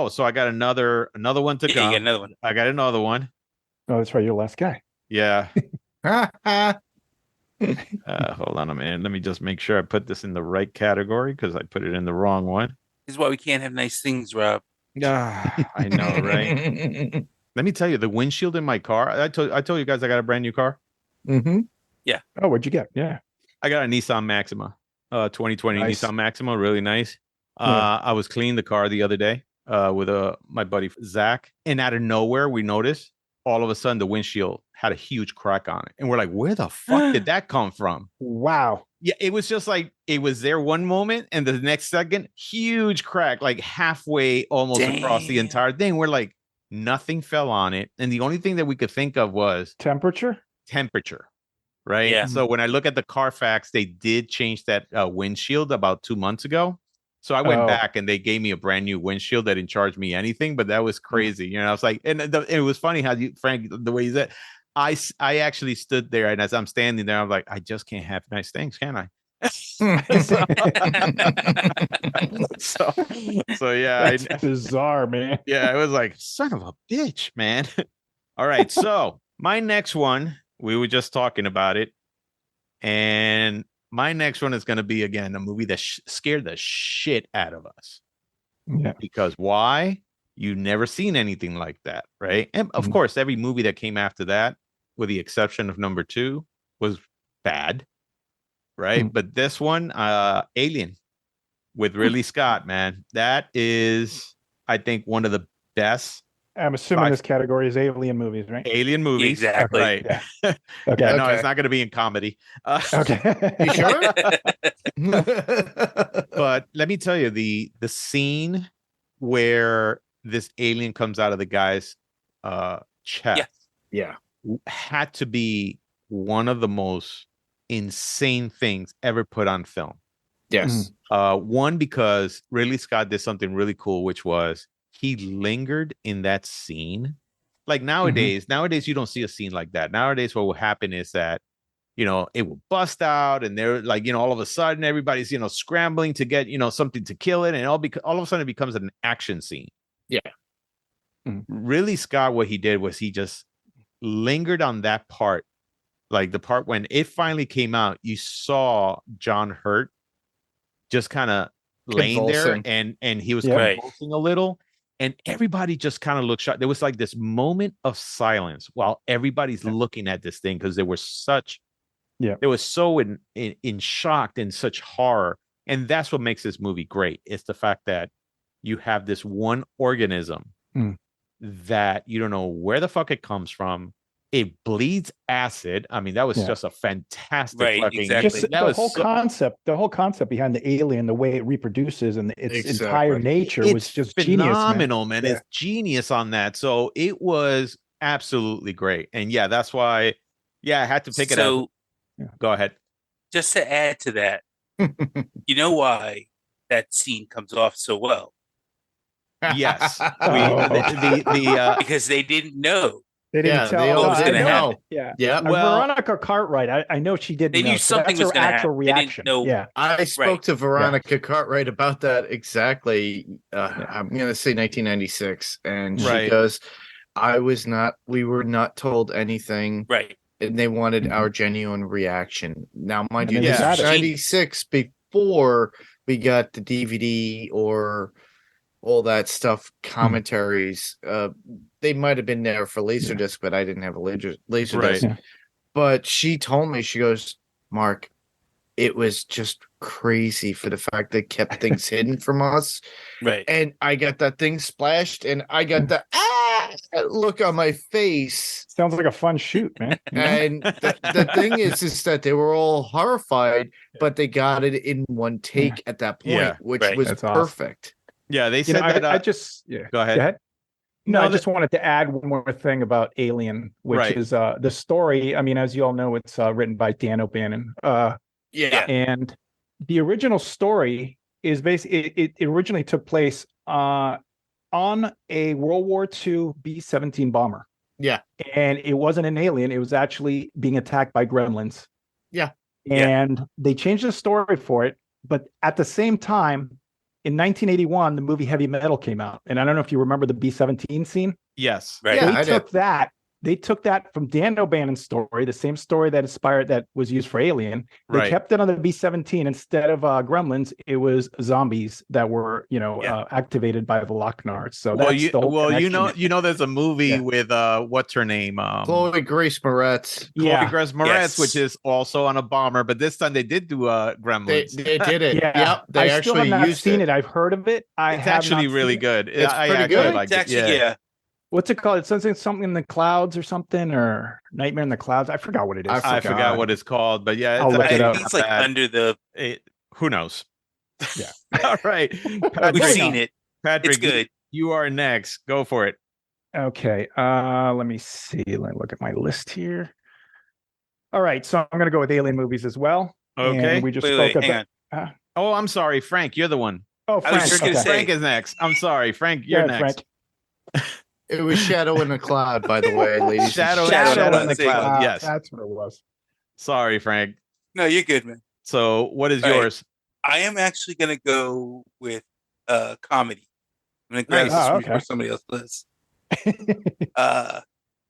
so I got another one to go. You got another one. I got another one. Oh, that's right, you're the last guy. Yeah. Hold on a minute. Let me just make sure I put this in the right category, because I put it in the wrong one. This is why we can't have nice things, Rob. I know, right? Let me tell you, the windshield in my car. I told you guys I got a brand new car. Mm-hmm. Yeah. Oh, what'd you get? Yeah. I got a Nissan Maxima, 2020 Nice. Nissan Maxima, really nice. I was cleaning the car the other day with my buddy Zach, and out of nowhere we noticed all of a sudden the windshield had a huge crack on it, and we're like, "Where the fuck did that come from?" Wow. Yeah, it was just like it was there one moment, and the next second, huge crack, like halfway almost across the entire thing. We're like, nothing fell on it, and the only thing that we could think of was temperature. Right. Yeah. So when I look at the Carfax, they did change that windshield about 2 months ago. So I went back and they gave me a brand new windshield. They didn't charge me anything, but that was crazy. I was like, and it was funny how Frank, the way you said, I actually stood there, and as I'm standing there, I'm like, I just can't have nice things, can I? so yeah, that's bizarre, man. Yeah, it was like, son of a bitch, man. All right, so my next one, we were just talking about it, and my next one is going to be, again, a movie that scared the shit out of us. Yeah. Because why? You've never seen anything like that, right? And of course, every movie that came after that, with the exception of number 2, was bad, right? But this one, Alien, with Ridley Scott, man, that is, I think, one of the best. I'm assuming this category is alien movies, right? Alien movies, exactly. Right? Yeah. Okay. No, it's not going to be in comedy. Okay. You sure? But let me tell you, the scene where this alien comes out of the guy's chest, had to be one of the most insane things ever put on film. Yes. One, because Ridley Scott did something really cool, which was he lingered in that scene. Like nowadays you don't see a scene like that. Nowadays, what will happen is that, it will bust out, and they're like, all of a sudden everybody's, scrambling to get, something to kill it. And all of a sudden it becomes an action scene. Yeah. Ridley Scott, what he did was he just lingered on that part. Like the part when it finally came out, you saw John Hurt just kind of laying there, and he was convulsing a little, and everybody just kind of looked shocked. There was like this moment of silence while everybody's looking at this thing, because they were so in shock and such horror. And that's what makes this movie great. It's the fact that you have this one organism that you don't know where the fuck it comes from. It bleeds acid. I mean, that was just a fantastic fucking exactly. The whole concept behind the alien, the way it reproduces and its entire nature was just phenomenal, genius, man. It's genius on that. So it was absolutely great. And that's why, I had to pick it up. Go ahead. Just to add to that, you know why that scene comes off so well? Yes. Because they didn't know. They didn't tell what was going to happen. Yeah. Well, Veronica Cartwright, I know she didn't. They knew something was going to happen. Reaction. They didn't know. Yeah. I spoke to Veronica Cartwright about that exactly. I'm going to say 1996, and she goes, we were not told anything. Right. And they wanted our genuine reaction. Now, mind you, this is 96 before we got the DVD or all that stuff, commentaries. They might have been there for Laserdisc, but I didn't have a Laserdisc. Yeah. But she told me, she goes, Mark, it was just crazy for the fact they kept things hidden from us. Right. And I got that thing splashed, and I got the look on my face. Sounds like a fun shoot, man. And the thing is that they were all horrified, but they got it in one take at that point, which was That's perfect. Awesome. Yeah, they said that. I just Go ahead. No, I just wanted to add one more thing about Alien, which is the story. I mean, as you all know, it's written by Dan O'Bannon. And the original story is basically it originally took place on a World War II B-17 bomber. Yeah. And it wasn't an alien. It was actually being attacked by gremlins. Yeah. And they changed the story for it. But at the same time, in 1981, the movie Heavy Metal came out. And I don't know if you remember the B-17 scene. Yes. Right. Yeah, They took that from Dan O'Bannon's story, the same story that was used for Alien. They kept it on the B-17 instead of gremlins. It was zombies that were, activated by the Locknards. So that's the whole connection. There's a movie with what's her name? Chloe Grace Moretz. Chloe Grace Moretz, which is also on a bomber, but this time they did do gremlins. They did it. Yeah. They I actually still have not used seen it. it. I've heard of it. It's actually really good. It's pretty good. Like it's actually, What's it called? It's something in the clouds or something, or Nightmare in the Clouds. I forgot what it is. I forgot what it's called, but yeah, I'll look it up. It's like under the. Who knows? Yeah. All right. We've seen it. Patrick, it's good. You are next. Go for it. Okay. Let me see. Let me look at my list here. All right. So I'm going to go with alien movies as well. Okay. And we just spoke hang about. Oh, I'm sorry, Frank. You're the one. Oh, Frank. Frank is next. I'm sorry, Frank. You're next. Frank. It was Shadow in the Cloud, by the way, ladies. Shadow in the Cloud. Yes. That's what it was. Sorry, Frank. No, you're good, man. So what is yours? I am actually going to go with comedy. I'm going to grab this before somebody else does.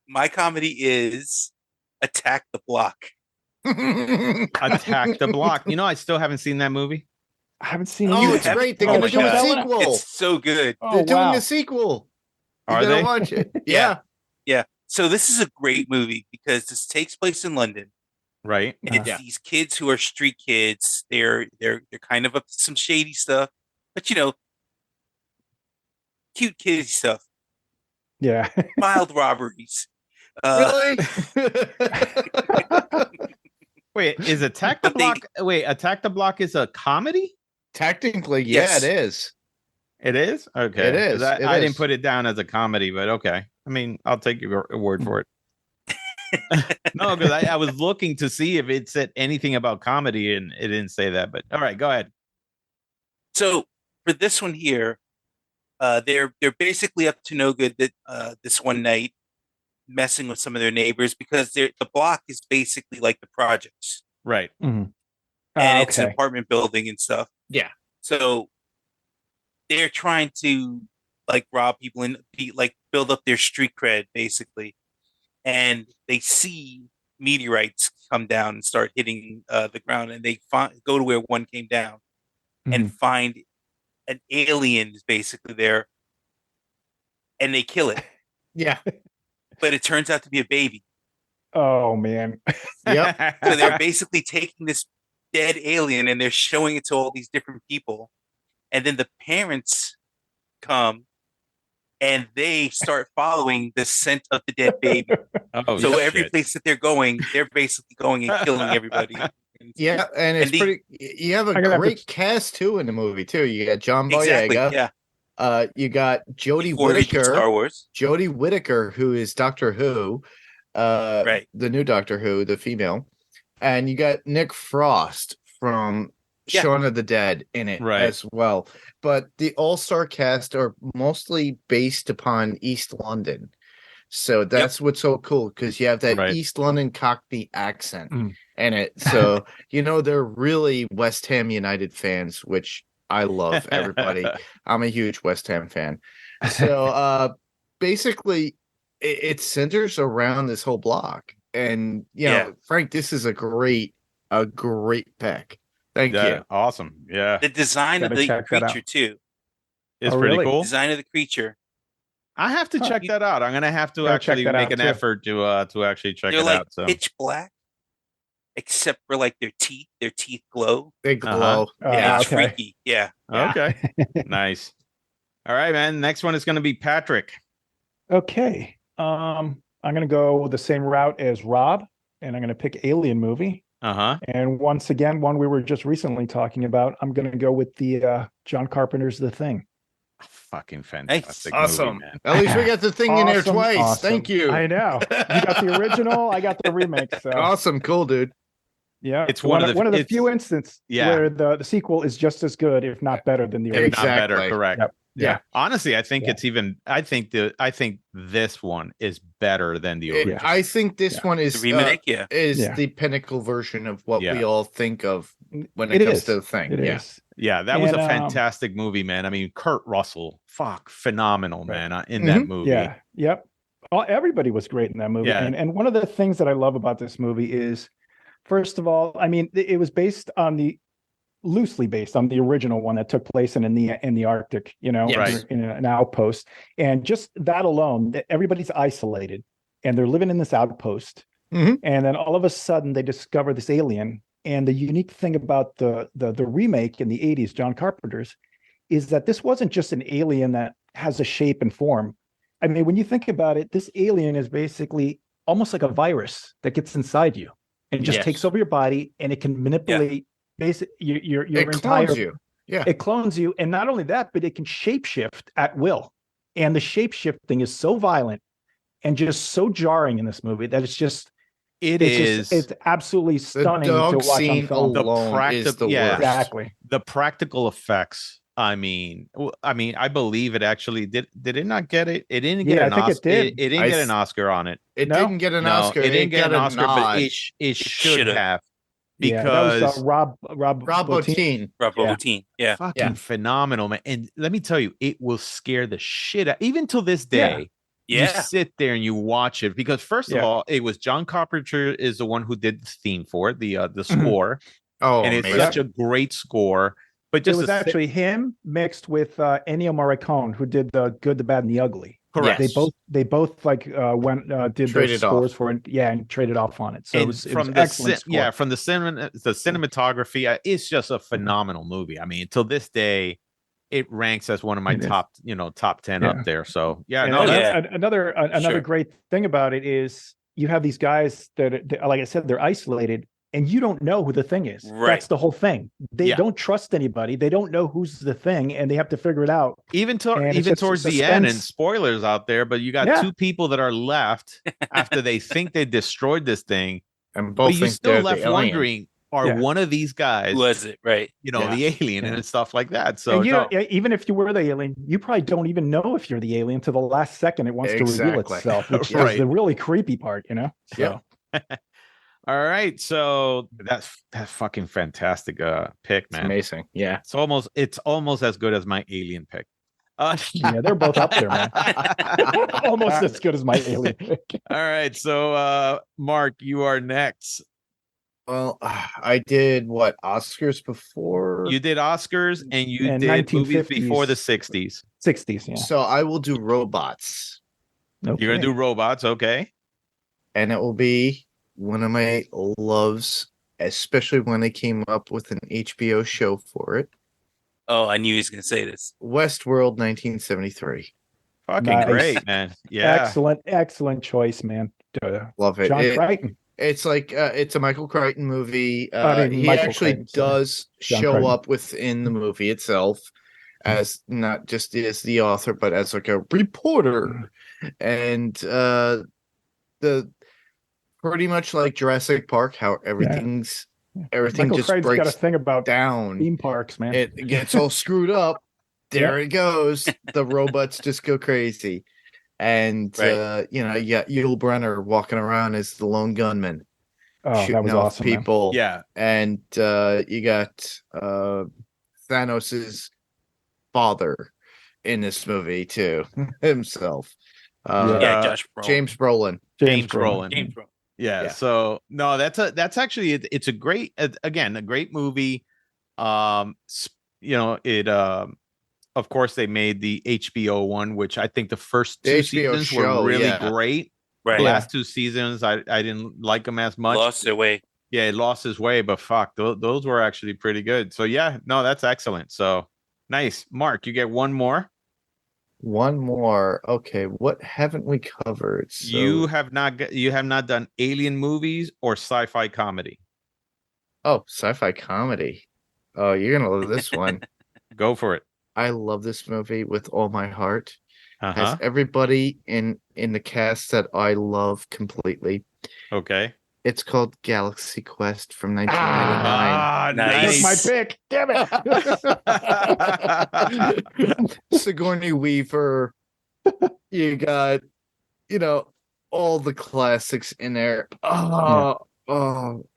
My comedy is Attack the Block. Attack the Block. I still haven't seen that movie. I haven't seen it. Oh, it's great. They're going to do a sequel. It's so good. They're doing a sequel. Are they? Watch it. Yeah. So this is a great movie because this takes place in London. Right. It's these kids who are street kids. They're kind of up to some shady stuff, but cute kiddie stuff. Yeah. Mild robberies. Really? Wait, is Attack the Block? Attack the Block is a comedy? Technically, Yes. it is. It is? Okay. It is. I didn't put it down as a comedy, but okay. I mean, I'll take your word for it. No, because I was looking to see if it said anything about comedy, and it didn't say that. But all right, go ahead. So for this one here, they're basically up to no good that this one night, messing with some of their neighbors because the block is basically like the projects, right? Mm-hmm. And it's an apartment building and stuff. Yeah. So they're trying to rob people and build up their street cred basically. And they see meteorites come down and start hitting the ground, and they go to where one came down and find an alien is basically there, and they kill it. Yeah. But it turns out to be a baby. Oh, man. Yep. So they're basically taking this dead alien and they're showing it to all these different people. And then the parents come and they start following the scent of the dead baby. So every place that they're going, they're basically going and killing everybody. Yeah, and it's pretty. You have a great cast too in the movie too. You got John Boyega. Yeah. You got Jodie Whittaker. Star Wars. Jodie Whittaker, who is Doctor Who. Right. The new Doctor Who, the female, and you got Nick Frost from Shaun of the Dead in it as well. But the all-star cast are mostly based upon East London. So that's what's so cool, because you have that East London Cockney accent in it. So, they're really West Ham United fans, which I love, everybody. I'm a huge West Ham fan. So basically, it centers around this whole block. And, Frank, this is a great pick. Thank you. Awesome. Yeah. The design of the creature, too. It's pretty cool. The design of the creature. I have to check that out. I'm going to have to actually make an effort to actually check it out. So pitch black, except for their teeth. Their teeth glow. They glow. It's freaky. Yeah. Okay. Nice. All right, man. Next one is going to be Patrick. Okay. I'm going to go the same route as Rob, and I'm going to pick Alien movie. And once again, one we were just recently talking about, I'm going to go with the John Carpenter's The Thing. Fucking fantastic Awesome. movie, man. At least we got the thing in there twice. Awesome. Thank you. I know. You got the original. I got the remake. So. Awesome. Cool, dude. Yeah, It's one of the few instances where the sequel is just as good, if not better, than the original. Exactly. Not better, correct? Yep. Yeah. Honestly, I think it's even. I think this one is better than the original. I think this one is the remake. The pinnacle version of what we all think of when it comes to the thing. It is. Yeah, that was a fantastic movie, man. I mean, Kurt Russell, phenomenal, man, in that movie. Yeah. Yep. Everybody was great in that movie. Yeah. And one of the things that I love about this movie is, first of all, I mean, it was loosely based on the original one that took place in the Arctic, in an outpost. And just that alone, everybody's isolated and they're living in this outpost. Mm-hmm. And then all of a sudden they discover this alien. And the unique thing about the remake in the 80s, John Carpenter's, is that this wasn't just an alien that has a shape and form. I mean, when you think about it, this alien is basically almost like a virus that gets inside you and just takes over your body, and it can manipulate your entire. Clones you. Yeah, it clones you, and not only that, but it can shapeshift at will. And the shapeshifting is so violent and just so jarring in this movie that it's absolutely stunning to watch on film. Exactly. The practical effects. I mean, I believe it actually did. Did it not get it? It didn't get an Oscar. It did. It didn't get an Oscar on it. It didn't get an Oscar. It didn't get an Oscar, but it should have. Because that was Rob Bottin. Rob Bottin. Yeah. Fucking phenomenal, man. And let me tell you, it will scare the shit out. Even till this day. You sit there and you watch it because first of all, it was John Carpenter is the one who did the theme for it, the score. And it's such a great score. But just it was actually him mixed with Ennio Morricone, who did the Good, the Bad, and the Ugly. Correct. They both like did their scores for it, and traded off on it. So it was excellent. From the cinematography, it's just a phenomenal movie. I mean, till this day, it ranks as one of my top 10 up there. So another great thing about it is you have these guys that, like I said, they're isolated. And you don't know who the thing is. Right. That's the whole thing. They don't trust anybody. They don't know who's the thing, and they have to figure it out. Even towards the end, and spoilers out there, but you got two people that are left after they think they destroyed this thing, and both but you still left wondering, one of these guys was it right? The alien and stuff like that. So even if you were the alien, you probably don't even know if you're the alien until the last second it wants to reveal itself, which is the really creepy part. So. All right, so that's fucking fantastic pick, man. It's amazing. Yeah, it's almost as good as my alien pick. They're both up there, man. Almost as good as my alien pick. All right, so Mark, you are next. Well, I did Oscars before? You did Oscars, and you did movies before the 60s. 60s, yeah. So I will do robots. Okay. You're gonna do robots, okay? And it will be one of my loves, especially when they came up with an HBO show for it. Oh, I knew he was going to say this. Westworld 1973. Fucking great, man. Yeah. Excellent choice, man. Love it. John Crichton. It's like it's a Michael Crichton movie. He Michael actually Crichton, does show up within the movie itself as not just as the author, but as like a reporter. And the pretty much like Jurassic Park, how everything Michael just Crichton's breaks got a thing about down. Theme parks, man. It gets all screwed up. There it goes. The robots just go crazy. And you got Yul Brynner walking around as the lone gunman. Oh, that was awesome. People. Man. Yeah. And you got Thanos's father in this movie too, himself. Josh Brolin. James Brolin. James Brolin. Yeah. So no, that's actually it's a great a great movie. Of course they made the HBO one, which I think the first two seasons were really great. Right. The last two seasons I didn't like them as much. Lost their way. Yeah, it lost his way, but fuck, those were actually pretty good. So yeah, no, that's excellent. So nice. Mark, you get one more. One more. Okay, what haven't we covered? So... You have not done alien movies or sci-fi comedy. Oh, sci-fi comedy. Oh, you're gonna love this one. Go for it. I love this movie with all my heart. Has Uh-huh. everybody in the cast that I love completely. Okay. It's called Galaxy Quest from 1999. Ah, Nice. That's my pick. Damn it. Sigourney Weaver. You got, all the classics in there. Oh,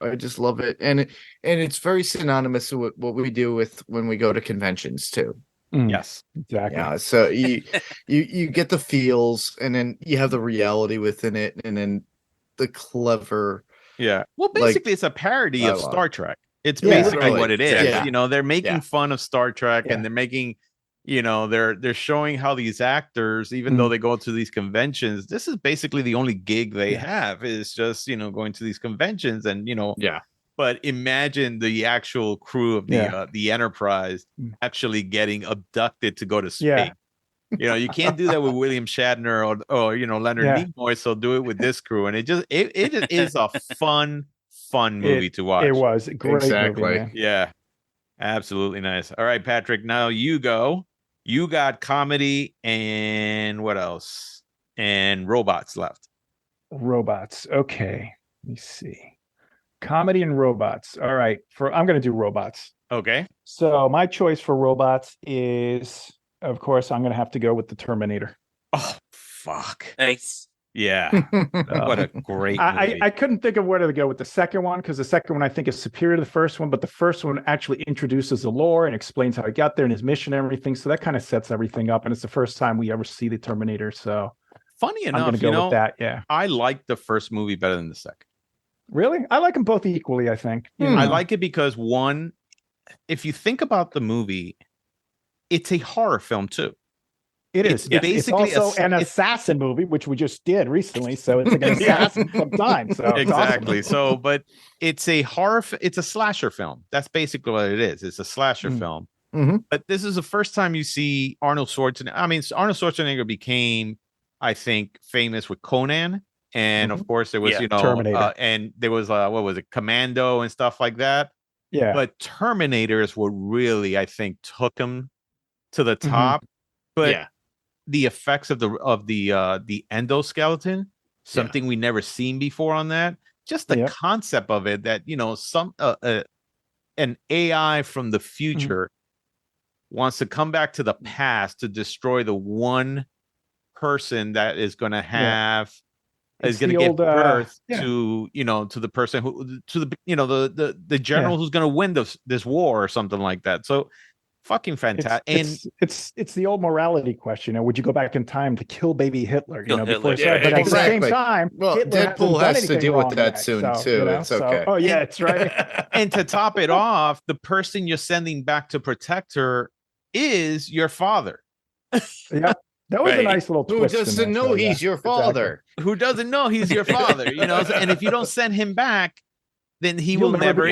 I just love it. And it's very synonymous with what we do with when we go to conventions too. Yes. Exactly. Yeah. So you get the feels, and then you have the reality within it, and then the clever. Yeah. Well, basically, it's a parody of Star Trek. It's Yeah. basically Literally. what it is. Yeah. They're making fun of Star Trek, Yeah. and they're making, they're showing how these actors, even though they go to these conventions, this is basically the only gig they have is just, going to these conventions, and Yeah. But imagine the actual crew of the Enterprise actually getting abducted to go to space. Yeah. You can't do that with William Shatner or Leonard Nimoy. So do it with this crew, and it is a fun movie to watch. It was a great movie, man. Yeah, absolutely nice. All right, Patrick. Now you go. You got comedy and what else? And robots left. Robots. Okay. Let me see. Comedy and robots. All right. I'm going to do robots. Okay. So my choice for robots is, of course, I'm going to have to go with the Terminator. Oh, fuck. Nice. Yeah. What a great movie. I couldn't think of where to go with the second one, because the second one I think is superior to the first one, but the first one actually introduces the lore and explains how he got there and his mission and everything. So that kind of sets everything up. And it's the first time we ever see the Terminator. So funny enough, I'm going to go with that. Yeah. I like the first movie better than the second. Really? I like them both equally, I think. I like it because one, if you think about the movie, it's a horror film too. It's basically it's also an assassin movie, which we just did recently. So it's like an assassin sometime. So exactly. Awesome. So, but it's a horror. It's a slasher film. That's basically what it is. It's a slasher film. Mm-hmm. But this is the first time you see Arnold Schwarzenegger. I mean, Arnold Schwarzenegger became, I think, famous with Conan. And of course, there was, Terminator. And there was, what was it, Commando and stuff like that. Yeah. But Terminator is what really, I think, took him to the top. But the effects of the endoskeleton, something we never seen before on that. Just the concept of it, that an AI from the future wants to come back to the past to destroy the one person that is going to have. Is going to give birth to the person who the general who's going to win this war or something like that. So fucking fantastic. It's the old morality question. Would you go back in time to kill baby Hitler? Before but at the same time, Deadpool has to deal with that soon too. It's okay. Oh yeah, it's right. And to top it off, the person you're sending back to protect her is your father. Yeah. That was a nice little twist. Who doesn't know he's your father? Exactly. Who doesn't know he's your father? And if you don't send him back, then he'll never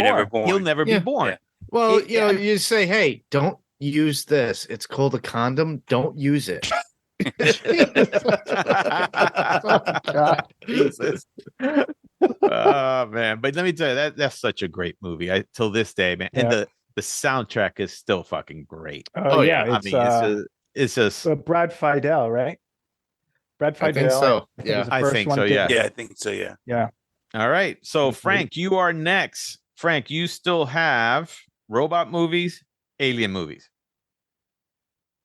be born. Well, you say, hey, don't use this. It's called a condom. Don't use it. Jesus. Oh man. But let me tell you, that's such a great movie. Till this day, man. And the soundtrack is still fucking great. Oh yeah. It's just Brad Fidel, right? Brad Fidel. I think so. I think so. Yeah. Yeah, I think so. Yeah. Yeah. All right. So Frank, you are next. Frank, you still have robot movies, alien movies.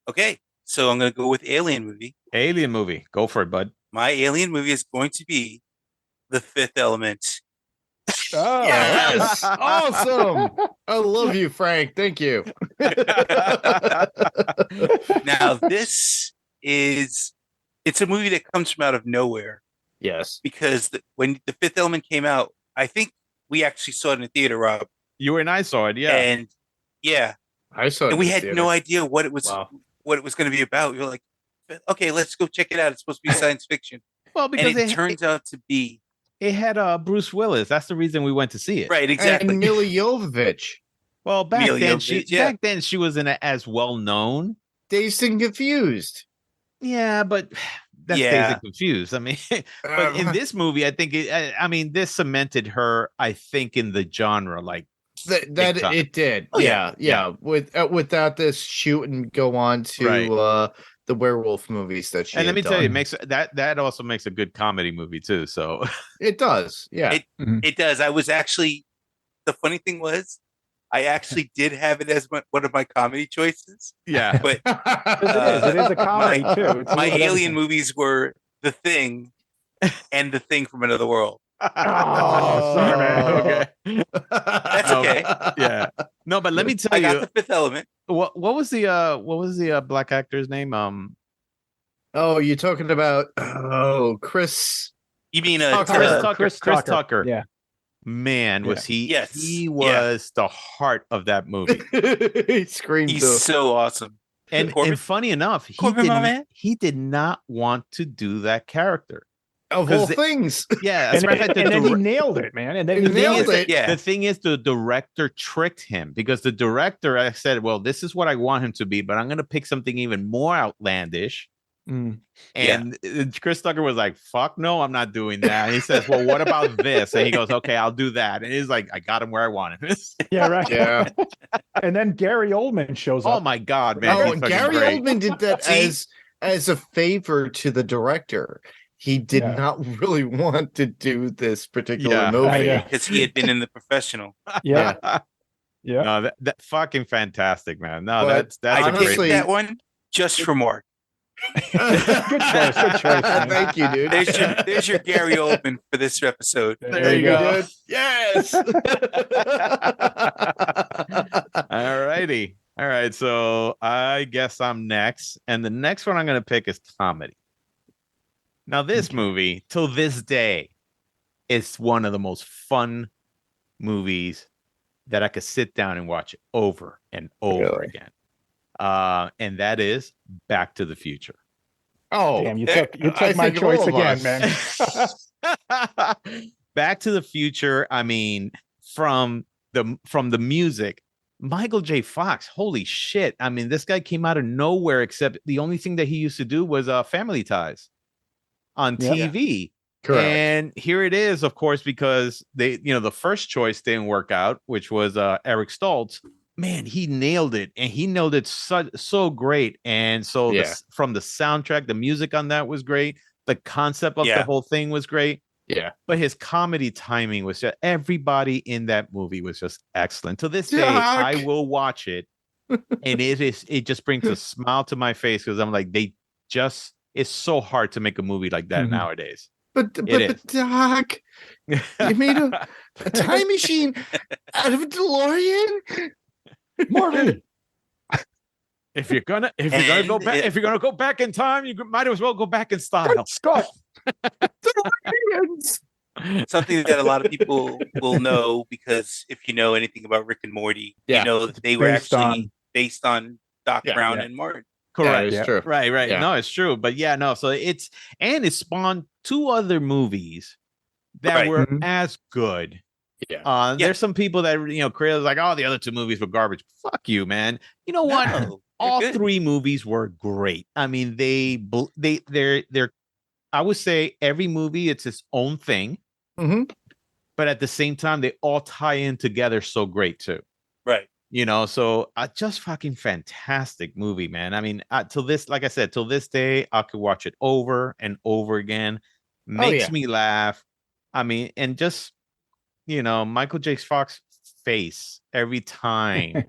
Okay. So I'm going to go with alien movie. Alien movie. Go for it, bud. My alien movie is going to be The Fifth Element. Oh, yes. Awesome. I love you, Frank. Thank you. Now, it's a movie that comes from out of nowhere. Yes. Because when The Fifth Element came out, I think we actually saw it in the theater, Rob. You and I saw it, yeah. And I saw it. And we had no idea what it was going to be about. We were like, okay, let's go check it out. It's supposed to be science fiction. Well, because it turns out to be. It had Bruce Willis. That's the reason we went to see it. Right, exactly. And Mila Jovovich. Well, back then she wasn't as well known. Dazed and Confused. Yeah, but that's Dazed and Confused. I mean, but in this movie, I think this cemented her, I think, in the genre. Like, That it did. Oh, yeah. Without this shoot and go on to the werewolf movies that she. And let me done. tell you, it makes that also makes a good comedy movie too. So it does. Yeah, it does. I was actually, the funny thing was, I actually did have it as one of my comedy choices. Yeah, but it is a comedy too. My alien movies were The Thing and The Thing from Another World. Oh, sorry, man. Okay. That's okay. Yeah. No, but let me tell you, I got The Fifth Element. What was the black actor's name? Oh, you're talking about Chris. You mean Chris Tucker? Yeah. Man, was he? Yes. He was the heart of that movie. He screamed. He's so awesome. And funny enough, he did not want to do that character. Of all things. Yeah. And then he nailed it, man. And then he nailed it. Yeah. The thing is, the director tricked him because the director, I said, well, this is what I want him to be, but I'm going to pick something even more outlandish. And Chris Tucker was like, fuck no, I'm not doing that. And he says, well, what about this? And he goes, okay, I'll do that. And he's like, I got him where I want him. Yeah, right. Yeah. And then Gary Oldman shows up. Oh my God, man. Oh, Gary Oldman did that as a favor to the director. He did not really want to do this particular movie because he had been in The Professional. Yeah. No, that fucking fantastic, man. No, but that's honestly, a great that one just for Mark. Good choice. Thank you, dude. There's your Gary Oldman for this episode. There you go. Dude. Yes. All righty. All right. So I guess I'm next. And the next one I'm going to pick is comedy. Now, this movie, till this day, is one of the most fun movies that I could sit down and watch over and over again. And that is Back to the Future. Oh, damn! You took my choice again, man. Back to the Future. I mean, from the music, Michael J. Fox. Holy shit! I mean, this guy came out of nowhere. Except the only thing that he used to do was Family Ties on TV. Correct. And here it is, of course, because the first choice didn't work out, which was Eric Stoltz. Man, he nailed it, and he nailed it so great. And so from the soundtrack, the music on that was great. The concept of the whole thing was great. Yeah. But his comedy timing was just, everybody in that movie was just excellent. To this day, I will watch it, and it just brings a smile to my face because I'm like, it's so hard to make a movie like that nowadays. But Doc, you made a time machine out of a DeLorean? Marty. If you're gonna go back in time, you might as well go back in style. Scott. Something that a lot of people will know, because if you know anything about Rick and Morty, you know that they were actually based on Doc Brown and Martin. Correct. Yeah, it's true. Right. Yeah. No, it's true. But so it spawned two other movies that were as good. Yeah. There's some people that creators like, oh, the other two movies were garbage. Fuck you, man. You know what? No, all three movies were great. I mean, they're I would say every movie, it's its own thing. Mm-hmm. But at the same time, they all tie in together so great too. Right. So just fucking fantastic movie, man. I mean, till this day, I could watch it over and over again. Makes me laugh. I mean, and just, Michael J. Fox's face every time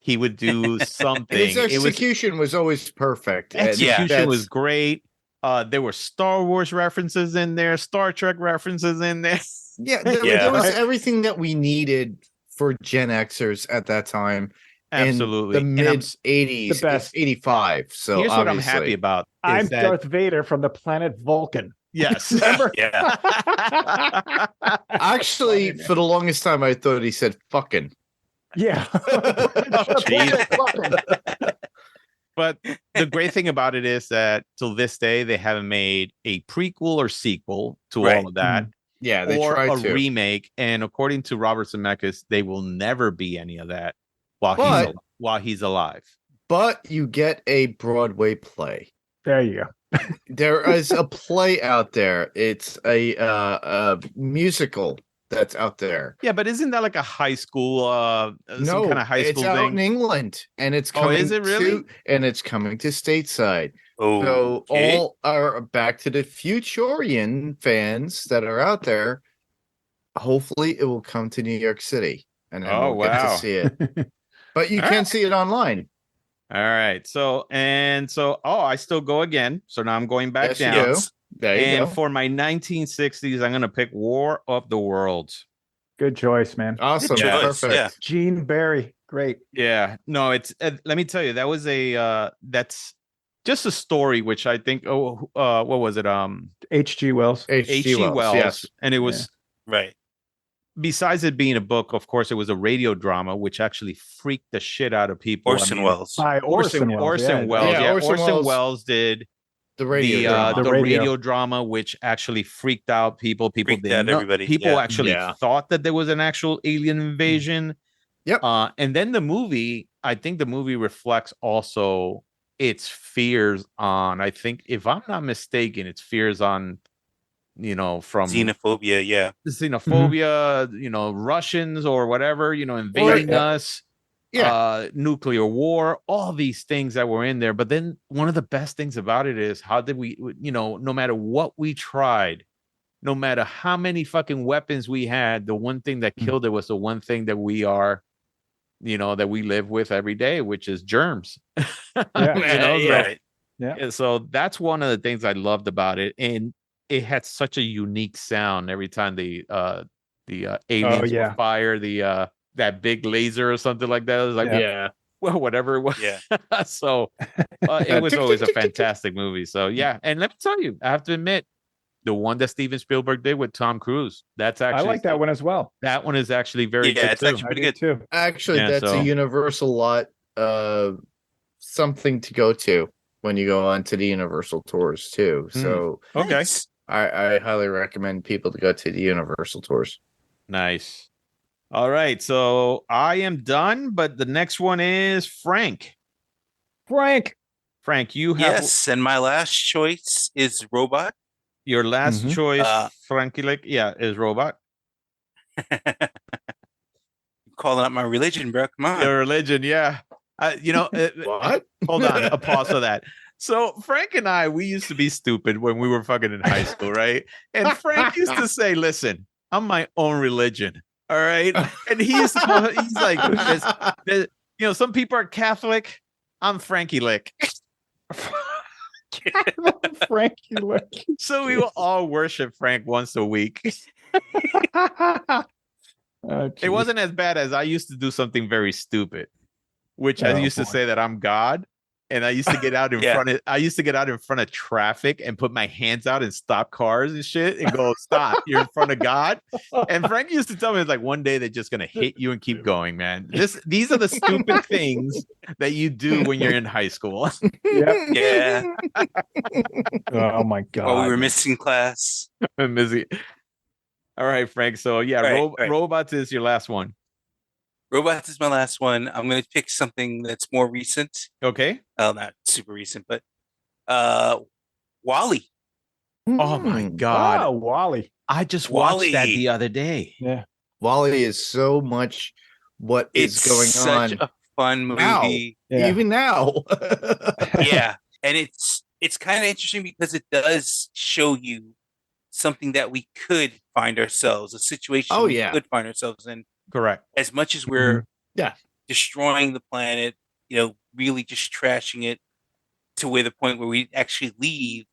he would do something. His execution was always perfect. Execution was great. There were Star Wars references in there, Star Trek references in there. Yeah, there was everything that we needed for Gen Xers at that time. Absolutely. In the mid 80s, the best. 85. So here's what I'm happy about. I'm Darth Vader from the planet Vulcan. Yes. Remember? Yeah. Actually, for the longest time, I thought he said fucking. Yeah. But the great thing about it is that till this day, they haven't made a prequel or sequel to all of that. Yeah, they or tried a remake. And according to Robert Zemeckis, they will never be any of that while he's alive. But you get a Broadway play. There you go. There is a play out there. It's a musical that's out there. Yeah, but isn't that like a high school some kind of high it's school out thing? in England, and it's Oh, coming is it really? it's coming to stateside. Oh, So okay. all our Back to the Futurian fans that are out there, hopefully it will come to New York City, and then Oh, we'll get to wow. see it. But you All can right. see it online. All right. So I still go again. So now I'm going back Yes, down. you do. Yes. There you And go. for my 1960s, I'm going to pick War of the Worlds. Good choice, man. Awesome. Good choice, Perfect. yeah. Gene Barry, great. Yeah. No, it's let me tell you, that was that's just a story which I think what was it? H.G. Wells. H.G. Wells. Yes. And it was Right. besides it being a book, of course, it was a radio drama, which actually freaked the shit out of people. Orson Welles. By Orson Welles. Orson Welles. Yeah, Yeah, Orson Welles. Welles did The radio drama. the radio drama, which actually freaked out people. People Freaked out everybody, People yeah. actually Yeah. thought that there was an actual alien invasion. Yep. And then the movie, I think the movie reflects also its fears on, I think, if I'm not mistaken, its fears on, from Xenophobia, yeah. xenophobia, Russians or whatever, invading us. Yeah. Nuclear war, all these things that were in there. But then one of the best things about it is how did we, no matter what we tried, no matter how many fucking weapons we had, the one thing that killed it was the one thing that we are, that we live with every day, which is germs. Yeah. So that's one of the things I loved about it. And it had such a unique sound every time the aliens would fire that big laser or something like that. It was like, well, whatever it was. Yeah. So it was always a fantastic movie. So yeah. And let me tell you, I have to admit, the one that Steven Spielberg did with Tom Cruise, that's actually, I like that one as well. That one is actually very good it's too. actually pretty good too. Actually, that's a Universal lot, something to go to when you go on to the Universal tours too. So okay, I highly recommend people to go to the Universal tours. Nice. All right, so I am done, but the next one is Frank. Frank, you have yes, and my last choice is Robot. Your last choice, Frankie, is Robot. Calling out my religion, bro. Come on. Your religion, yeah. What? Hold on, a pause for that. So Frank and I, we used to be stupid when we were fucking in high school, right? And Frank used to say, "Listen, I'm my own religion." All right. And he's like, some people are Catholic. I'm Frankie Lick. Frankie Lick. So we will all worship Frank once a week. It wasn't as bad as I used to do something very stupid, which I used to say that I'm God. And I used to get out in front of traffic and put my hands out and stop cars and shit and go, stop, you're in front of God. And Frank used to tell me, it's like, one day they're just gonna hit you and keep going, man. These are the stupid things that you do when you're in high school. Yeah. Oh my God. Oh, we were missing class. I'm busy. All right, Frank. So Robots is your last one. Robots is my last one. I'm going to pick something that's more recent. Okay. Well, not super recent, but WALL-E. Oh my God. Wow, WALL-E. I just watched that the other day. Yeah. WALL-E is so much what is going on. It's such a fun movie. Now. Yeah. Even now. Yeah. And it's kind of interesting because it does show you something that we could find ourselves, a situation we could find ourselves in. Correct. As much as we're destroying the planet, really just trashing it to where the point where we actually leave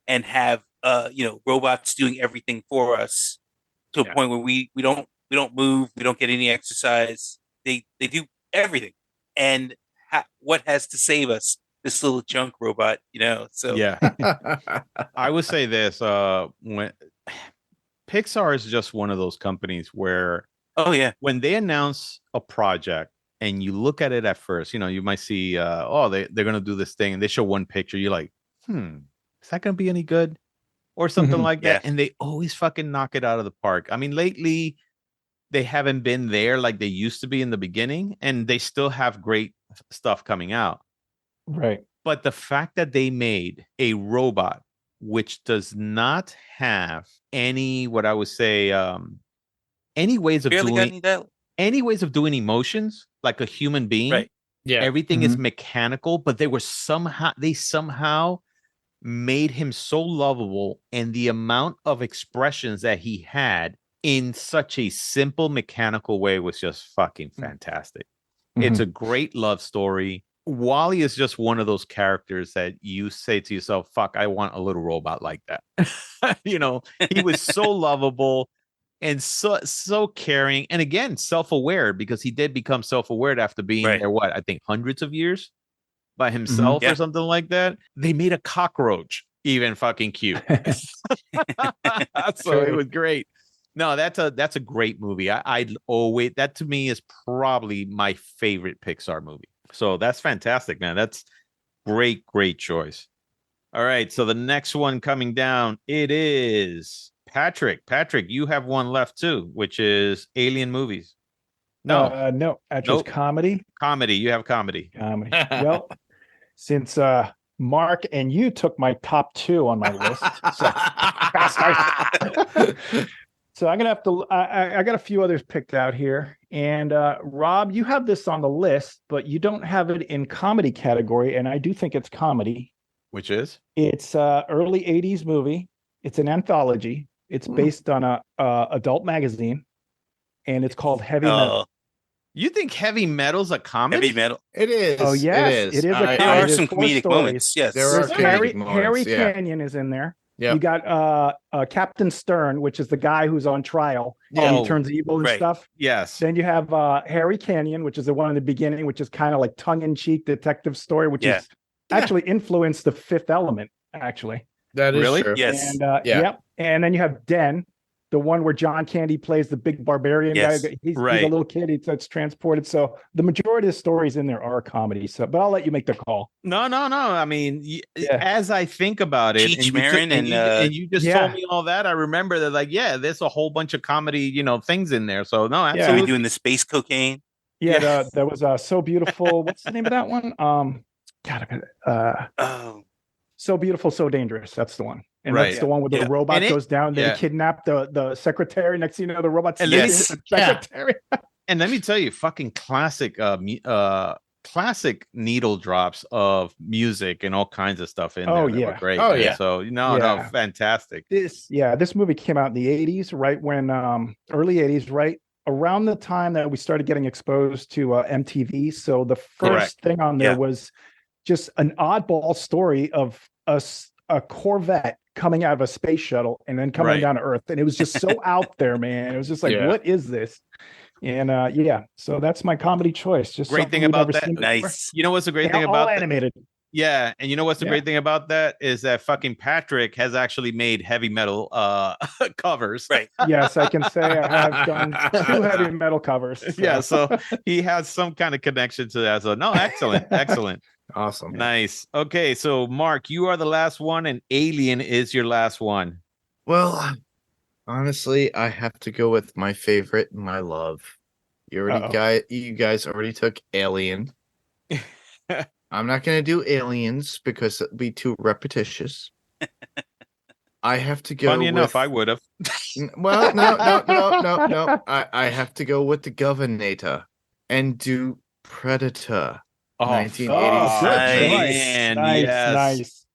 and have robots doing everything for us to a point where we don't move, we don't get any exercise. They do everything. And what has to save us? This little junk robot, So yeah. I would say this, when Pixar is just one of those companies where when they announce a project and you look at it at first, you might see, they're going to do this thing and they show one picture. You're like, is that going to be any good or something like that? And they always fucking knock it out of the park. I mean, lately they haven't been there like they used to be in the beginning, and they still have great stuff coming out. Right. But the fact that they made a robot which does not have any, what I would say, any ways of Barely got doing any dialogue. any ways of doing emotions like a human being. Right. Yeah. Everything is mechanical, but they somehow made him so lovable, and the amount of expressions that he had in such a simple mechanical way was just fucking fantastic. It's a great love story. Wally is just one of those characters that you say to yourself, fuck, I want a little robot like that. He was so lovable and so caring, and again, self-aware, because he did become self-aware after being there, I think hundreds of years by himself or something like that. They made a cockroach even fucking cute. So it was great. No, that's a great movie. I'd always, that to me is probably my favorite Pixar movie. So that's fantastic, man. That's great choice. All right, so the next one coming down, it is Patrick. Patrick, you have one left too, which is Alien movies. No, actually, it's comedy. Comedy. You have comedy. Well, since Mark and you took my top 2 on my list, so I'm gonna have to. I got a few others picked out here, and Rob, you have this on the list, but you don't have it in comedy category, and I do think it's comedy. Which is? It's early '80s movie. It's an anthology. It's based on a adult magazine, and it's called Heavy Metal. You think Heavy Metal's a comedy? Heavy Metal. It is. Oh yes, it is. There are some comedic moments. Yes, there are comedic moments. Harry Canyon is in there. Yep. You got Captain Stern, which is the guy who's on trial and he turns evil and stuff. Yes. Then you have Harry Canyon, which is the one in the beginning, which is kind of like tongue-in-cheek detective story, which is actually influenced The Fifth Element, actually. That is really true. Yes. And yep. And then you have Den, the one where John Candy plays the big barbarian guy. He's a little kid. It's transported. So the majority of the stories in there are comedy. So, but I'll let you make the call. No. I mean, as I think about it, and you just told me all that, I remember that, like, there's a whole bunch of comedy, things in there. So no, absolutely. Are we doing the space cocaine? Yeah, there was So Beautiful. What's the name of that one? So Beautiful, So Dangerous. That's the one. And that's the one where the robot goes down. They kidnap the secretary. Next thing you know, the robot's the secretary. And let me tell you, fucking classic needle drops of music and all kinds of stuff in there. That were great. So no, fantastic. This movie came out in the 80s, right when early 80s, right around the time that we started getting exposed to MTV. So the first thing on there was just an oddball story of a Corvette coming out of a space shuttle and then coming down to Earth. And it was just so out there, man. It was just like, what is this? And so that's my comedy choice. Just great thing about that. Nice. You know what's the great thing about animated? Yeah, and you know what's the great thing about that is that fucking Patrick has actually made Heavy Metal covers. Right. Yes, I can say I have done 2 Heavy Metal covers. So. Yeah, so he has some kind of connection to that. So no, excellent. Awesome. Nice. Okay, so Mark, you are the last one, and Alien is your last one. Well, honestly, I have to go with my favorite, my love. You guys already took Alien. I'm not going to do Aliens because it'd be too repetitious. I have to go. Funny enough, I would have. Well, no. I have to go with the Governator and do Predator. 1986. Nice.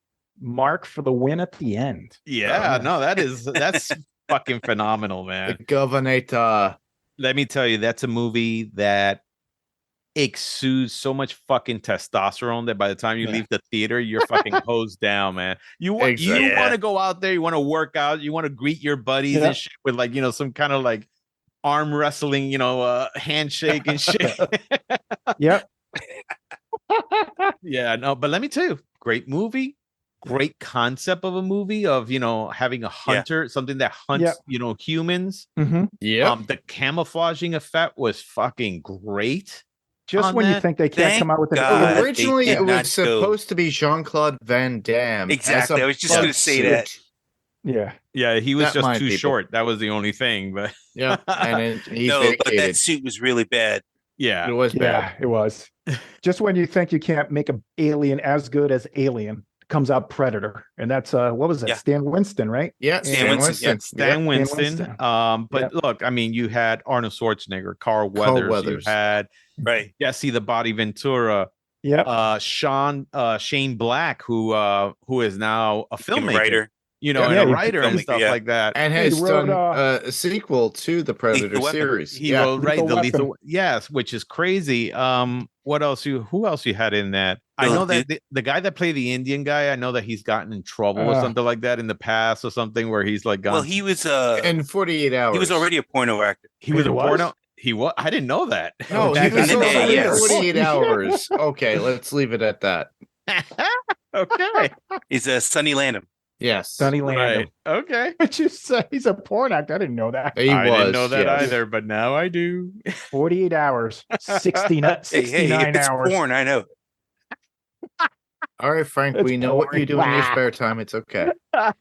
Mark for the win at the end. Yeah, no, that's fucking phenomenal, man. The Governator. Let me tell you, that's a movie that exudes so much fucking testosterone that by the time you leave the theater, you're fucking hosed down, man. You want to go out there, you want to work out, you want to greet your buddies and shit with like, some kind of like arm wrestling, handshake and shit. Yep. Yeah, no, but let me tell you, great movie, great concept of a movie of having a hunter, something that hunts humans. The camouflaging effect was fucking great. Just when you think they can't come out with an originally it was supposed to be Jean-Claude Van Damme. Exactly. I was just going to say that. Yeah, he was just too short. That was the only thing, but and but that suit was really bad. Yeah, it was bad. Yeah, it was. Just when you think you can't make an alien as good as Alien comes out Predator, and that's what was that? Yeah. Stan Winston, right? Yeah, Stan Winston. Stan Winston. Winston. But look, I mean, you had Arnold Schwarzenegger, Carl Weathers. You had Jesse the Body Ventura. Yeah. Shane Black, who is now a filmmaker, writer. and a writer and stuff like that, and has done a sequel to the Predator series. He wrote the Lethal, yes, which is crazy. What else? Who else you had in that? I know that the guy that played the Indian guy, I know that he's gotten in trouble or something like that in the past or something where he's like gone. Well, he was in 48 Hours. He was already a porno actor. He was a porno. He was. I didn't know that. No, he was already 48 Hours. Okay, let's leave it at that. Okay. He's a Sonny Landham. Yes, Sonny Landham. Right. Okay. But you say he's a porn actor. I didn't know that. I didn't know that either, but now I do. 48 hours, 69 it's hours. Porn, I know. All right, Frank, we know what you do in your spare time. It's okay. Oh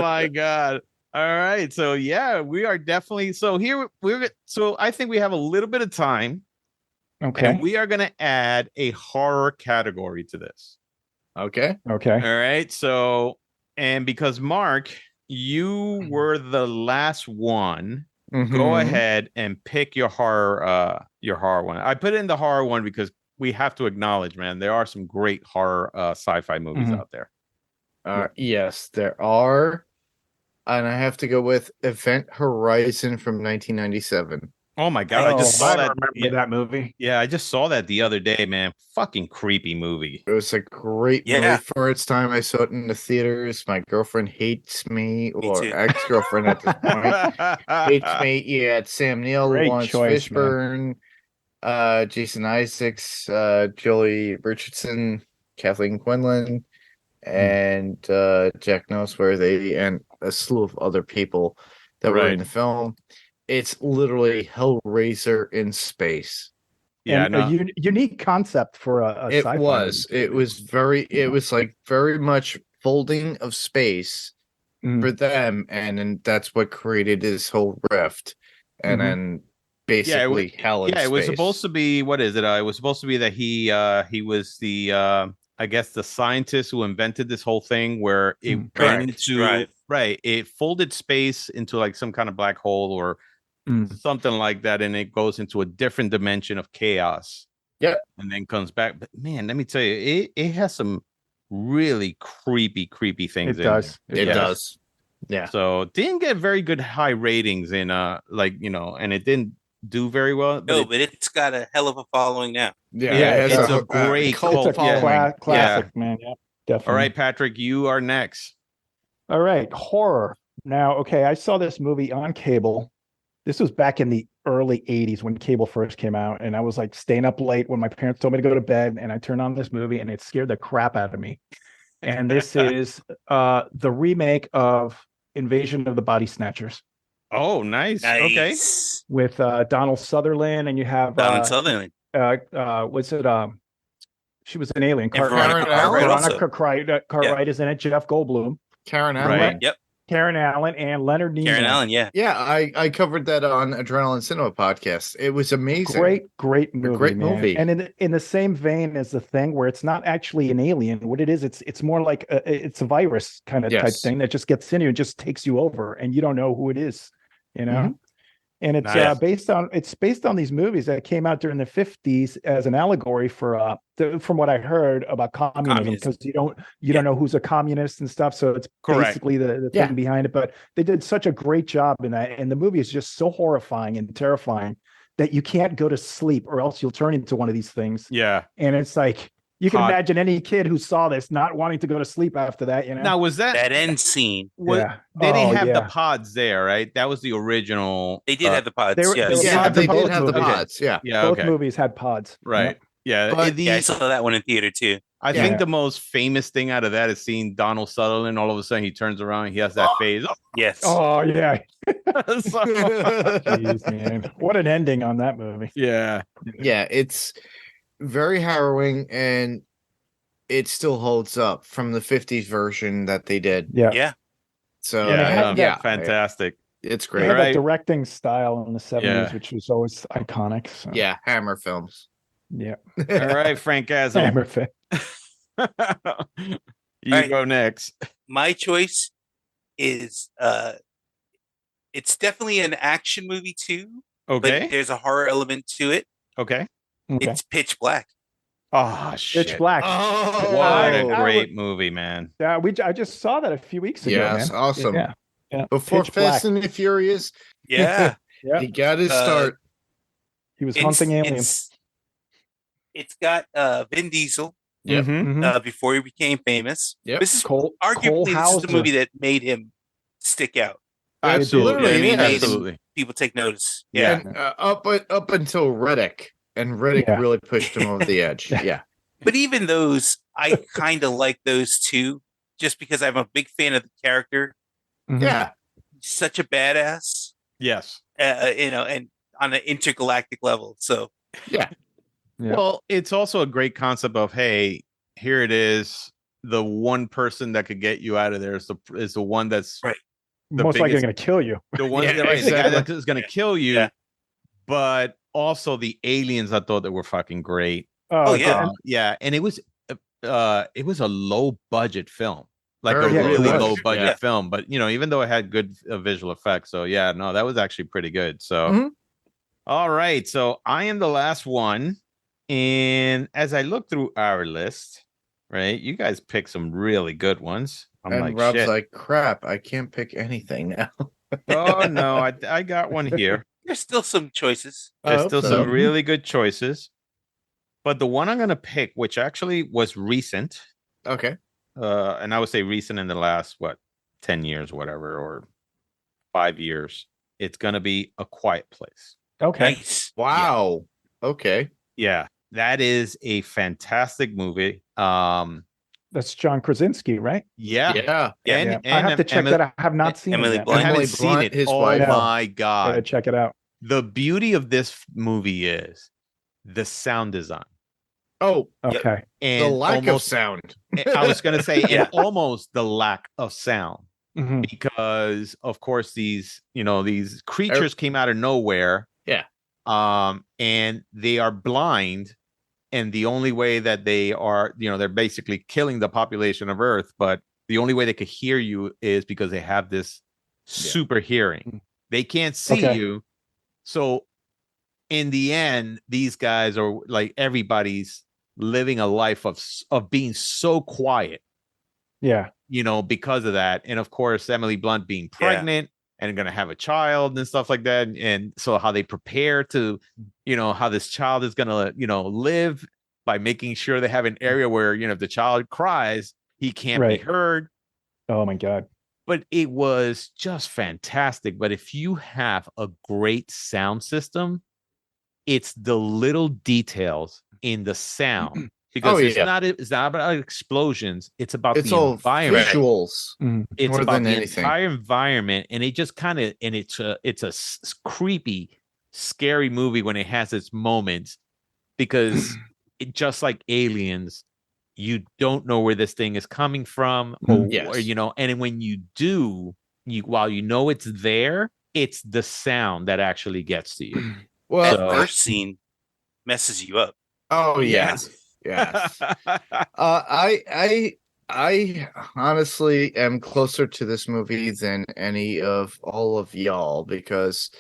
my God. All right. So we are definitely so I think we have a little bit of time. Okay. And we are going to add a horror category to this. Okay. All right. So, and because Mark, you were the last one, go ahead and pick your horror one. I put in the horror one because we have to acknowledge, man, there are some great horror sci-fi movies out there. Yes, there are. And I have to go with Event Horizon from 1997. Oh my God! I just saw that. Remember that movie? Yeah, I just saw that the other day, man. Fucking creepy movie. It was a great movie for its time. I saw it in the theaters. My girlfriend hates me, or ex-girlfriend at this point hates me. You had Sam Neill, Lawrence Fishburne, Jason Isaacs, Jolie Richardson, Kathleen Quinlan, and Jack Noseworthy, and a slew of other people that were in the film. It's literally Hellraiser in space. Yeah, and a unique concept for a sci-fi movie. It was like very much folding of space for them, and then that's what created this whole rift, and then basically hell in space. It was supposed to be, what is it? It was supposed to be that he was the I guess the scientist who invented this whole thing where it went into it folded space into like some kind of black hole or something like that, and it goes into a different dimension of chaos. Yeah, and then comes back. But man, let me tell you, it has some really creepy things. It does. It does. Yeah. So didn't get very good high ratings in and it didn't do very well. But it's got a hell of a following now. Yeah, it's a great cult following. Classic, man. Yeah, definitely. All right, Patrick, you are next. All right, horror. Now, okay, I saw this movie on cable. This was back in the early 80s when cable first came out, and I was like staying up late when my parents told me to go to bed, and I turned on this movie and it scared the crap out of me. And this is the remake of Invasion of the Body Snatchers. Oh, nice. Okay. With Donald Sutherland, and you have Donald Sutherland. What's it? She was an alien. Veronica Cartwright is in it. Jeff Goldblum. Karen Allen. Right. Yep. Karen Allen and Leonard Nimoy. Karen Allen, yeah. Yeah, I covered that on Adrenaline Cinema podcast. It was amazing. Great movie. Great movie. And in the same vein as the Thing, where it's not actually an alien. What it is, it's more like it's a virus kind of type thing that just gets in you and just takes you over, and you don't know who it is, you know. And it's based on these movies that came out during the 50s as an allegory for from what I heard about communism, because you don't know who's a communist and stuff. So it's basically the thing behind it. But they did such a great job in that, and the movie is just so horrifying and terrifying that you can't go to sleep, or else you'll turn into one of these things. Yeah, and it's like. You can imagine any kid who saw this not wanting to go to sleep after that, you know. Now, was that end scene? They didn't have the pods there, right? That was the original. They did have the pods. They did have the pods. Yeah. Both movies had pods. Right. Yeah. I saw that one in theater too. I think the most famous thing out of that is seeing Donald Sutherland. All of a sudden, he turns around. He has that phase. Yes. Oh yeah. Jeez, man. What an ending on that movie. Yeah. Yeah. It's very harrowing, and it still holds up from the 50s version that they did. Yeah. So fantastic. It's great. They had that directing style in the 70s, which was always iconic. So. Yeah, Hammer films. Yeah. All right, Frank Asel. Hammer film. You right. go next. My choice is it's definitely an action movie too, Okay. but there's a horror element to it. Okay. It's Pitch Black. Oh shit! Pitch Black. Oh, What a I great movie, man. Yeah, I just saw that a few weeks ago. Yes, man. awesome. Yeah. Before Pitch Fast Black. and the Furious, Yeah. Yeah. he got his start. He was hunting aliens. It's got Vin Diesel Yep. Mhm. before he became famous. Yep. This is Cole arguably this is the Hauser. movie that made him stick out. Absolutely. Literally, I mean, yes. Absolutely. People take notice. Yeah. Yeah. And, up until Riddick, and Riddick Yeah. really pushed him over the edge. Yeah. But even those, I kind of like those too, just because I'm a big fan of the character. Mhm. Yeah. Such a badass, Yes. and on an intergalactic level. So Yeah. Yeah. Well, it's also a great concept of, hey, here it is. The one person that could get you out of there is the one that's Right. the Most likely biggest- going to kill you. the one Yeah, the guy exactly. that is going to kill you. Yeah. But also the aliens, I thought that were fucking great. Oh, yeah. Yeah, and it was a low budget film, like Very a low really budget. low budget Yeah. film. But even though it had good visual effects, so yeah, no, that was actually pretty good. So, Mhm. All right, so I am the last one, and as I look through our list, right, you guys pick some really good ones. I'm And like, Rob's shit. like, crap, I can't pick anything now. Oh no, I got one here. there's still some choices. I There's hope still so. some really good choices. But the one I'm going to pick, which actually was recent, Okay. and I would say recent in the last, 10 years, whatever, or 5 years, it's going to be A Quiet Place. Okay. Nice. Wow. Okay. Yeah, that is a fantastic movie. That's John Krasinski, right? Yeah. Yeah. And, Yeah. and I have to check Emily, that. I have not seen Emily it yet. Blunt. I haven't Emily seen Blunt, it. his Oh wife. my Gotta God. check it out. The beauty of this movie is the sound design. Oh, Okay. And the lack almost, of sound. I was going to say, Yeah. and almost the lack of sound. Mhm. Because of course these creatures came out of nowhere. Yeah. And they are blind, and the only way that they are, they're basically killing the population of Earth, but the only way they could hear you is because they have this super hearing. They can't see Okay. you. So in the end, these guys are like, everybody's living a life of being so quiet, Yeah. because of that. And of course, Emily Blunt being pregnant and going to have a child and stuff like that. And so how they prepare to, how this child is going to, live by making sure they have an area where, if the child cries, he can't Right. be heard. Oh my God. But it was just fantastic. But if you have a great sound system, it's the little details in the sound. Because it's not about explosions. It's about It's the all environment. visuals. It's more about than the anything. entire environment, and it just kind of, and it's a creepy, scary movie when it has its moments, because it just like Aliens, you don't know where this thing is coming from, or Yes. and when you do, while it's there, it's the sound that actually gets to you. Well, That first scene messes you up. oh yes. Yes. I honestly am closer to this movie than any of all of y'all, because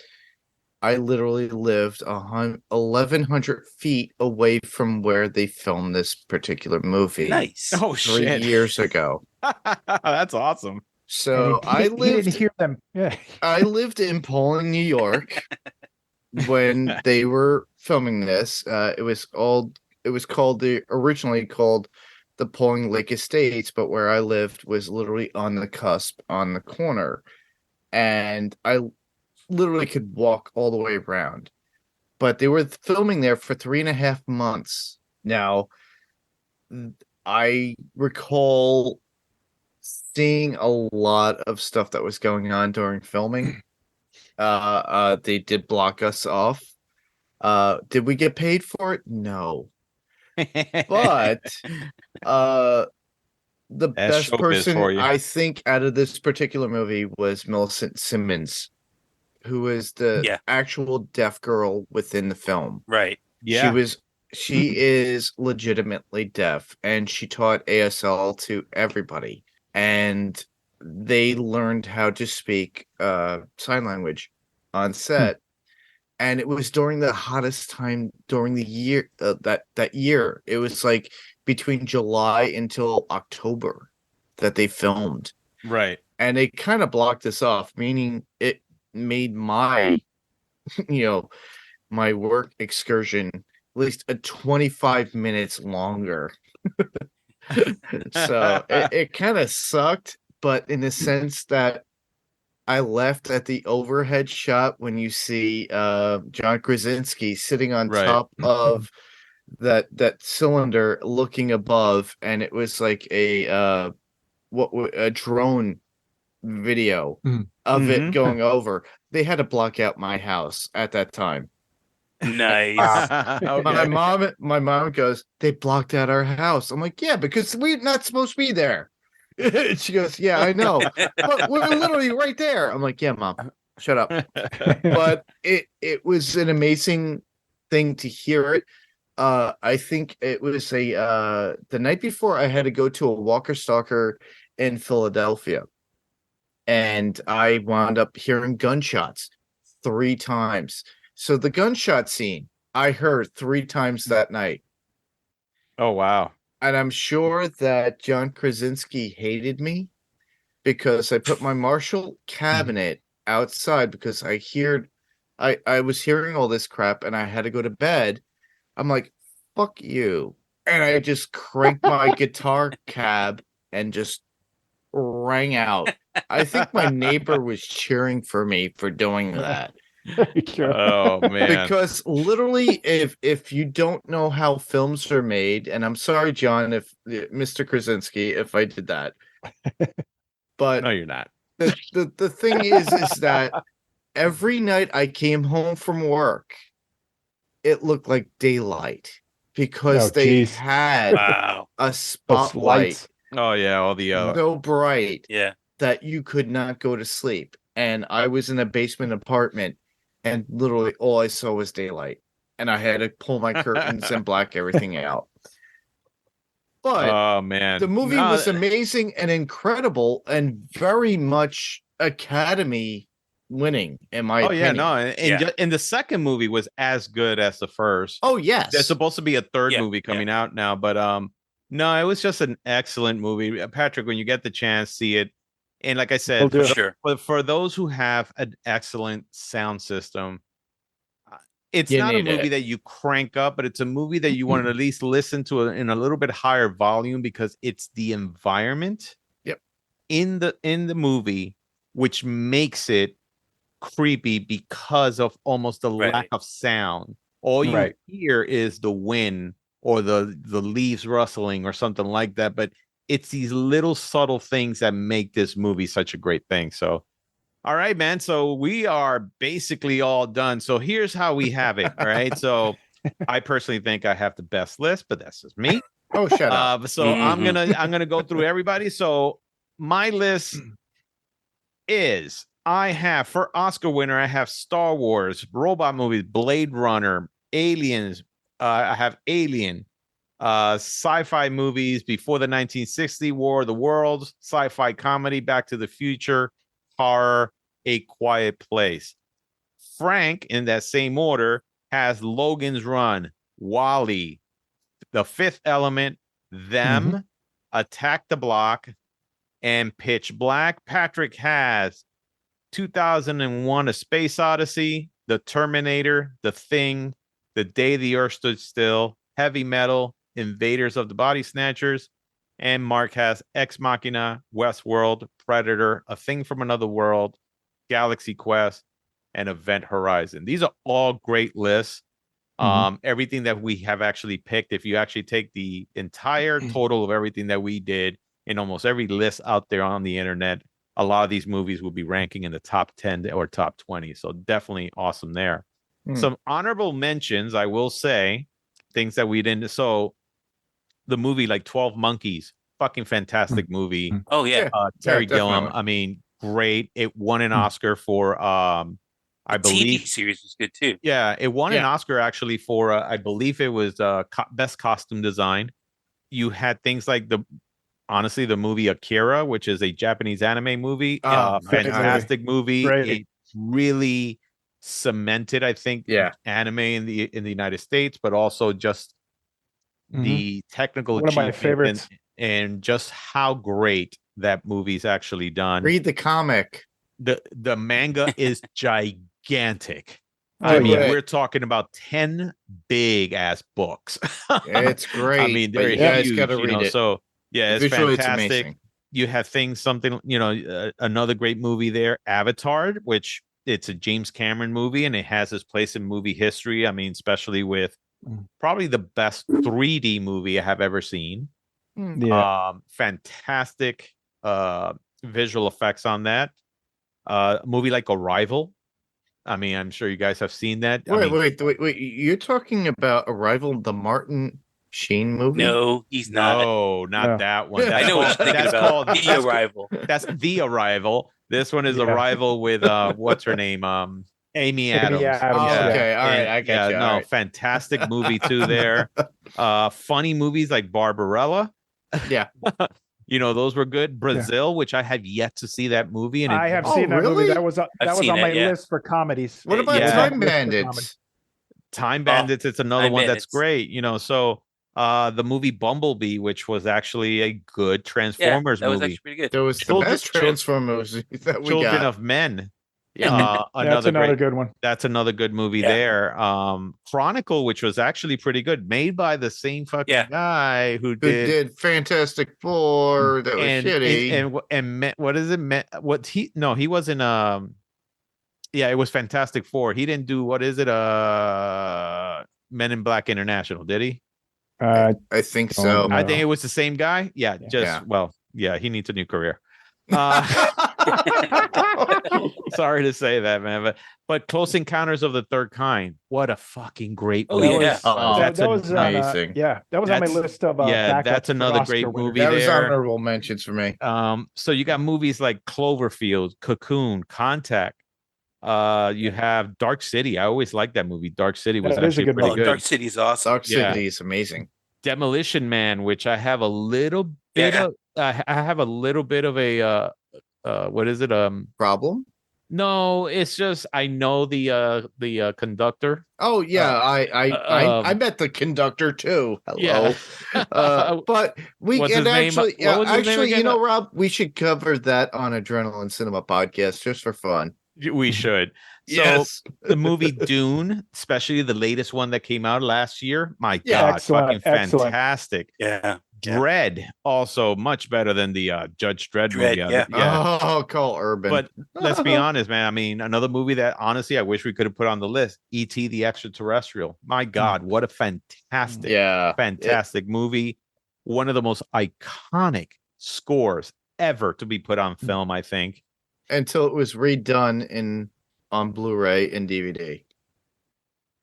I literally lived 1,100 feet away from where they filmed this particular movie. Nice. Oh 3 shit! years ago. That's awesome. So He didn't hear them. Yeah. I lived in Poland, New York, when they were filming this. It was originally called the Poling Lake Estates, but where I lived was literally on the cusp, on the corner, and I literally could walk all the way around. But they were filming there for 3.5 months. Now, I recall seeing a lot of stuff that was going on during filming. They did block us off. Did we get paid for it? No. But the best person I think out of this particular movie was Millicent Simmons, who was the actual deaf girl within the film. Right. Yeah. She is legitimately deaf, and she taught ASL to everybody, and they learned how to speak sign language on set. And it was during the hottest time during the year that year. It was like between July until October that they filmed, Right. and it kind of blocked us off, meaning it made my my work excursion at least a 25 minutes longer. So it kind of sucked, but in the sense that I left at the overhead shot when you see John Krasinski sitting on Right. top of that cylinder looking above, and it was like a drone video of it going over. They had to block out my house at that time. Nice. Okay. My mom goes, they blocked out our house. I'm like, yeah, because we're not supposed to be there. She goes, yeah, I know, but we're literally right there. I'm like, yeah, Mom, shut up. But it was an amazing thing to hear it. I think it was the night before I had to go to a Walker Stalker in Philadelphia, and I wound up hearing gunshots 3 times. So the gunshot scene I heard 3 times that night. Oh, wow. And I'm sure that John Krasinski hated me because I put my Marshall cabinet outside because I was hearing all this crap and I had to go to bed. I'm like, fuck you. And I just cranked my guitar cab and just rang out. I think my neighbor was cheering for me for doing that. Oh man. Because literally if you don't know how films are made, and I'm sorry, John, if Mr. Krasinski, if I did that. But no, you're not. The thing is that every night I came home from work, it looked like daylight because they had a spotlight. Oh yeah, all the so bright that you could not go to sleep. And I was in a basement apartment, and literally all I saw was daylight, and I had to pull my curtains and black everything out. But oh man, the movie was amazing and incredible, and very much Academy winning, in my opinion. And the second movie was as good as the first. Oh yes, there's supposed to be a third movie coming out now, but no, it was just an excellent movie. Patrick, when you get the chance, see it. And like I said, for those who have an excellent sound system, it's not a movie that you crank up, but it's a movie that you want to at least listen to in a little bit higher volume, because it's the environment in the movie which makes it creepy because of almost the lack of sound. All you hear is the wind or the leaves rustling or something like that, but it's these little subtle things that make this movie such a great thing. So, all right, man. So we are basically all done. So here's how we have it. All right. So I personally think I have the best list, but that's just me. Oh, shut up. So I'm gonna go through everybody. So my list is, I have for Oscar winner, I have Star Wars, robot movies, Blade Runner, Aliens. I have Alien. Sci-fi movies before the 1960 War of the Worlds, sci-fi comedy, Back to the Future, horror, A Quiet Place. Frank, in that same order, has Logan's Run, WALL-E, The Fifth Element, Them, Attack the Block, and Pitch Black. Patrick has 2001: A Space Odyssey, The Terminator, The Thing, The Day the Earth Stood Still, Heavy Metal, Invaders of the Body Snatchers, and Mark has Ex Machina, Westworld, Predator, A Thing from Another World, Galaxy Quest, and Event Horizon. These are all great lists. Everything that we have actually picked, if you actually take the entire total of everything that we did in almost every list out there on the internet, a lot of these movies will be ranking in the top 10 or top 20. So definitely awesome there. Some honorable mentions, I will say, things that we didn't. So the movie like 12 Monkeys, fucking fantastic movie. Oh yeah. Terry Gilliam, I mean, great. It won an Oscar for I The believe TV series was good too. Yeah, it won an Oscar actually for I believe it was best costume design. You had things like honestly the movie Akira, which is a Japanese anime movie. Fantastic movie. It really cemented, I think, anime in the United States, but also just the technical one of my favorites, and just how great that movie's actually done. Read the comic. The manga is gigantic. I mean, we're talking about 10 big ass books. It's great. I mean, they're you huge, got to read it. So yeah, it's visually, fantastic. It's you have another great movie there, Avatar, which it's a James Cameron movie, and it has its place in movie history. I mean, especially with probably the best 3D movie I have ever seen. Fantastic visual effects on that. A movie like Arrival. I mean, I'm sure you guys have seen that. Wait. You're talking about Arrival, the Martin Sheen movie? No, he's not. No, not that one. I know what you're thinking about. The Arrival. That's The Arrival. This one is Arrival with what's her name? Amy Adams. Okay, all right, I got you. No, fantastic movie too there. Funny movies like Barbarella. Yeah. Those were good. Brazil, which I have yet to see that movie. And I have seen that movie. That was on my list for comedies. What about Time Bandits? Time Bandits, it's another one that's great. So the movie Bumblebee, which was actually a good Transformers movie. That was actually pretty good. There was the best Transformers movie that we Children got. of Men. That's another good one. That's another good movie there. Chronicle, which was actually pretty good, made by the same fucking guy who did Fantastic Four. That was shitty. And what is it? He wasn't. It was Fantastic Four. He didn't do what is it? Men in Black International, did he? I think so. I think it was the same guy. Yeah. He needs a new career. Sorry to say that, man, but Close Encounters of the Third Kind, what a fucking great movie. That was amazing. That was on my list of that's another great movie. That was honorable mentions for me. So you got movies like Cloverfield, Cocoon, Contact. You have Dark City. I always liked that movie. Dark City was actually pretty good. Dark City is awesome. Dark City is amazing. Demolition Man, which I have a little bit of. I have a little bit of a what is it? Problem? No, it's just I know the conductor. Oh yeah, I met the conductor too. Hello. But we can actually Rob, we should cover that on Adrenaline Cinema podcast just for fun. We should. So the movie Dune, especially the latest one that came out last year, my God, fucking fantastic. Yeah. Dredd, also much better than the Judge Dredd movie. Oh, Carl Urban. But let's be honest, man. I mean, another movie that honestly I wish we could have put on the list, E.T. the Extraterrestrial. My God, what a fantastic movie. One of the most iconic scores ever to be put on film, I think. Until it was redone on Blu-ray and DVD.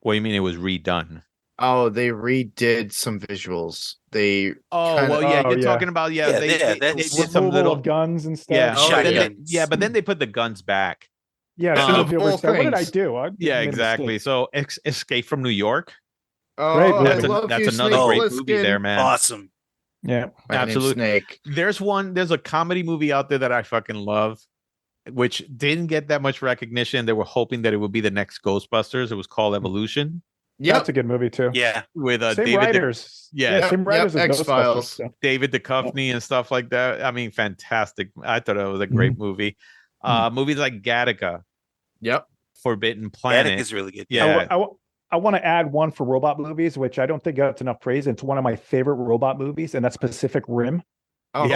What do you mean it was redone? Oh, they redid some visuals. You're talking about they did some little guns and stuff. But then they put the guns back. What did I do? Exactly. So Escape from New York. Oh, that's another great movie there, man. Awesome. Yeah, absolutely. Snake. There's a comedy movie out there that I fucking love, which didn't get that much recognition. They were hoping that it would be the next Ghostbusters. It was called Evolution. Yeah, that's a good movie too. Yeah, with same David writers. Same writers as X-Files. David Duchovny and stuff like that. I mean, fantastic. I thought it was a great movie. Movies like Gattaca. Yep. Forbidden Planet is really good. Yeah. I want to add one for robot movies, which I don't think got enough praise. It's one of my favorite robot movies, and that's Pacific Rim. If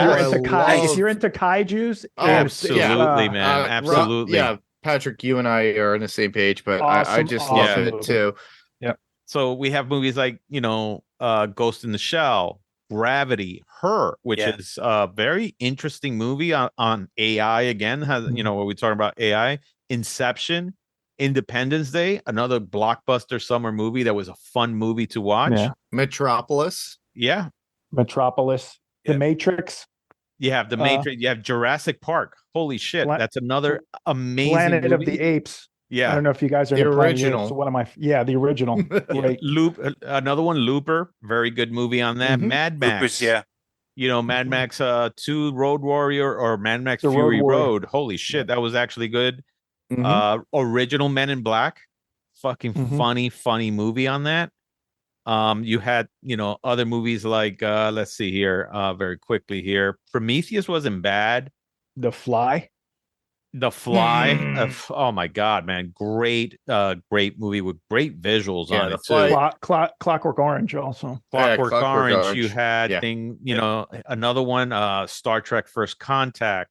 you're into kaijus, absolutely, man, absolutely. Patrick, you and I are on the same page, but I just love it too. Yep. So we have movies like Ghost in the Shell, Gravity, Her, which is a very interesting movie on AI again. What we talking about AI, Inception, Independence Day, another blockbuster summer movie that was a fun movie to watch. Yeah. Metropolis. Yeah. Metropolis. The Matrix. You have the Matrix. You have Jurassic Park. Holy shit. That's another amazing Planet movie. of the Apes. I don't know if you guys are the into Planet original. So one of my the original. Great. Another one, Looper, very good movie on that. Mad Max, Loopers, Mad Max 2, Road Warrior, or Mad Max The Fury Road Road. Holy shit, that was actually good. Mhm. Original Men in Black, fucking funny movie on that. You had other movies like let's see here, very quickly here. Prometheus wasn't bad. The Fly. The Fly, oh my god, man, great movie with great visuals on The it Fly. too. Clockwork Orange also. Clockwork Orange. Orange. You had Yeah. another one, Star Trek First Contact.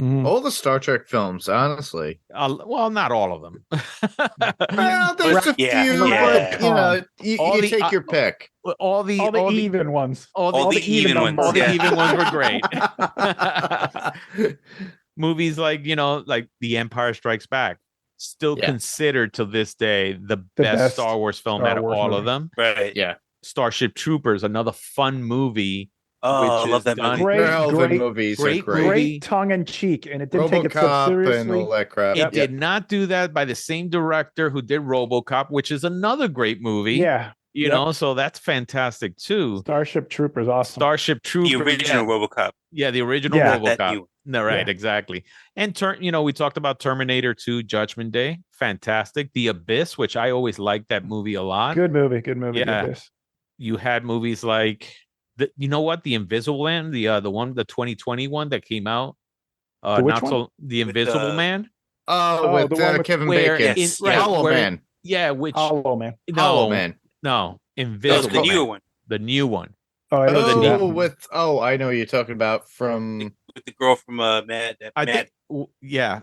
All the Star Trek films, honestly. Well, not all of them. Well, there's a few, but you take your pick. All the even ones. All the even ones. All the even ones were great. Movies like like The Empire Strikes Back, still considered to this day the best Star Wars film out of all of them. Right. Yeah. Starship Troopers, another fun movie. Oh, I love that movie. Great movies are great tongue in cheek, and it didn't take itself RoboCop seriously. and all that crap. It did not do that by the same director who did RoboCop, which is another great movie. Yeah. You know, so that's fantastic too. Starship Troopers, awesome. Starship Troopers, the original RoboCop. Yeah, the original RoboCop. No, right, exactly. And we talked about Terminator 2, Judgment Day, fantastic. The Abyss, which I always liked that movie a lot. Good movie. Yeah. The Abyss. You had movies like The Invisible Man, the 2020 one that came out. The Invisible Man. With Kevin Bacon. Hollow Man. Yeah, which Hollow Man. Hollow Man. No, Invisible. That's the new one. The new one. I know what you're talking about from with the girl from Mad.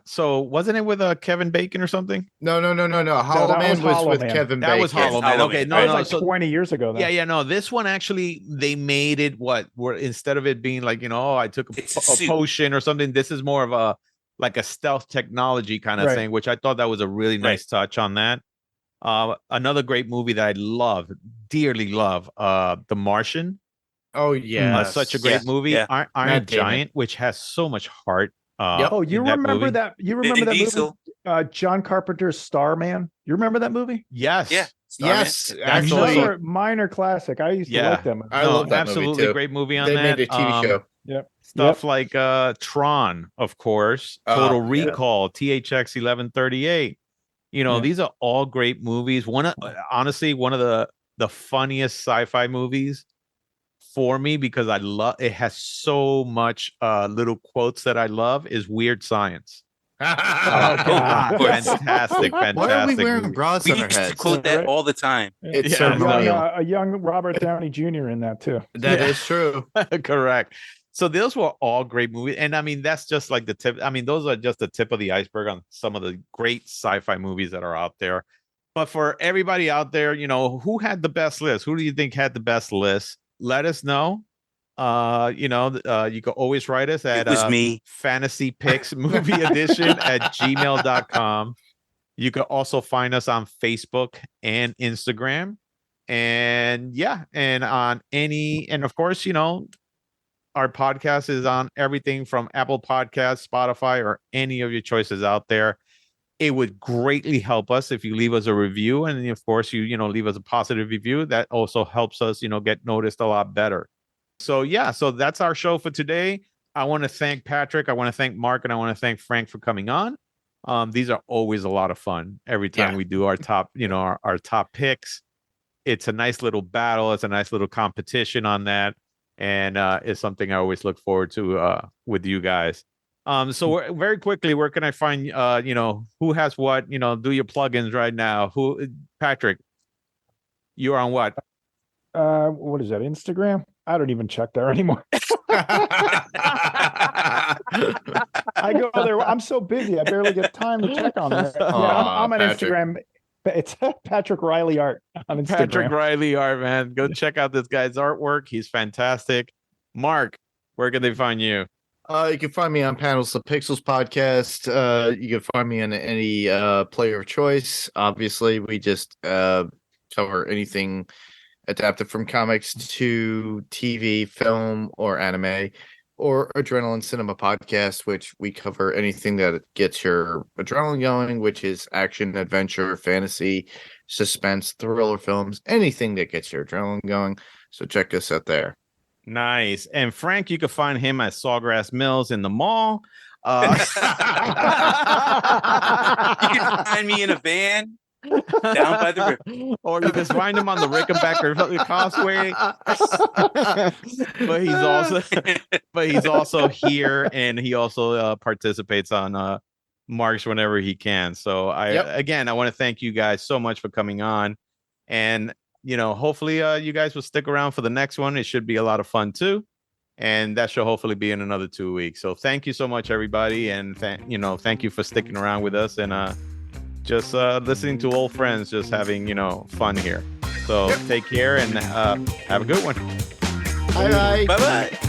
So wasn't it with Kevin Bacon or something? No. Hollow Man was with Kevin Bacon. That was Hollow Man. Okay, that was like 20 years ago. Then. Yeah. No, this one actually they made it where instead of it being like I took a potion or something. This is more of a stealth technology kind of thing, which I thought that was a really nice touch on that. Another great movie that I dearly love, The Martian. Oh yeah, such a great movie. Iron Giant, which has so much heart. You remember that? You remember that movie? John Carpenter's Starman. You remember that movie? Yes. Yeah. Starman. Yes. Actually, another minor classic. I used to like them. I love that absolutely movie too. Great movie on they that. They made a TV show. Yep. Stuff like Tron, of course. Total Recall, THX 1138. These are all great movies. Honestly, one of the funniest sci-fi movies for me, because I love it, has so much little quotes that I love, is Weird Science. Fantastic. Why are we wearing bras on our heads? heads? We quote that all the time. It's a young Robert Downey Jr. in that too. That is true. Correct. So those were all great movies. And I mean, that's just like the tip. I mean, those are just the tip of the iceberg on some of the great sci-fi movies that are out there. But for everybody out there, who had the best list? Who do you think had the best list? Let us know. You can always write us at me. Fantasy Picks Movie Edition at gmail.com. You can also find us on Facebook and Instagram. And of course, our podcast is on everything from Apple Podcasts, Spotify, or any of your choices out there. It would greatly help us if you leave us a review. And of course, you leave us a positive review. That also helps us, get noticed a lot better. So that's our show for today. I want to thank Patrick. I want to thank Mark, and I want to thank Frank for coming on. These are always a lot of fun every time we do our top, our top picks. It's a nice little battle. It's a nice little competition on that. And it's something I always look forward to with you guys. So very quickly, where can I find, who has what, do your plugins right now? Patrick, you're on what? What is that? Instagram? I don't even check there anymore. I go there. I'm so busy. I barely get time to check on there. I'm on Patrick. Instagram. It's Patrick Reilly Art on Instagram. Patrick Reilly Art, man. Go check out this guy's artwork. He's fantastic. Mark, where can they find you? You can find me on Panels of Pixels podcast. You can find me on any player of choice. Obviously, we just cover anything adapted from comics to TV, film, or anime. or Adrenaline Cinema Podcast, which we cover anything that gets your adrenaline going, which is action, adventure, fantasy, suspense, thriller films, anything that gets your adrenaline going. So check us out there. Nice. And Frank, you can find him at Sawgrass Mills in the mall. You can find me in a van down by the river, or you can find him on the Rickenbacker Causeway. but he's also here, and he also participates on Marks whenever he can. So I want to thank you guys so much for coming on, and hopefully you guys will stick around for the next one. It should be a lot of fun too. And that should hopefully be in another 2 weeks. So thank you so much, everybody. And thank you for sticking around with us and just listening to old friends, just having, fun here. So take care and have a good one. Bye-bye. Bye-bye.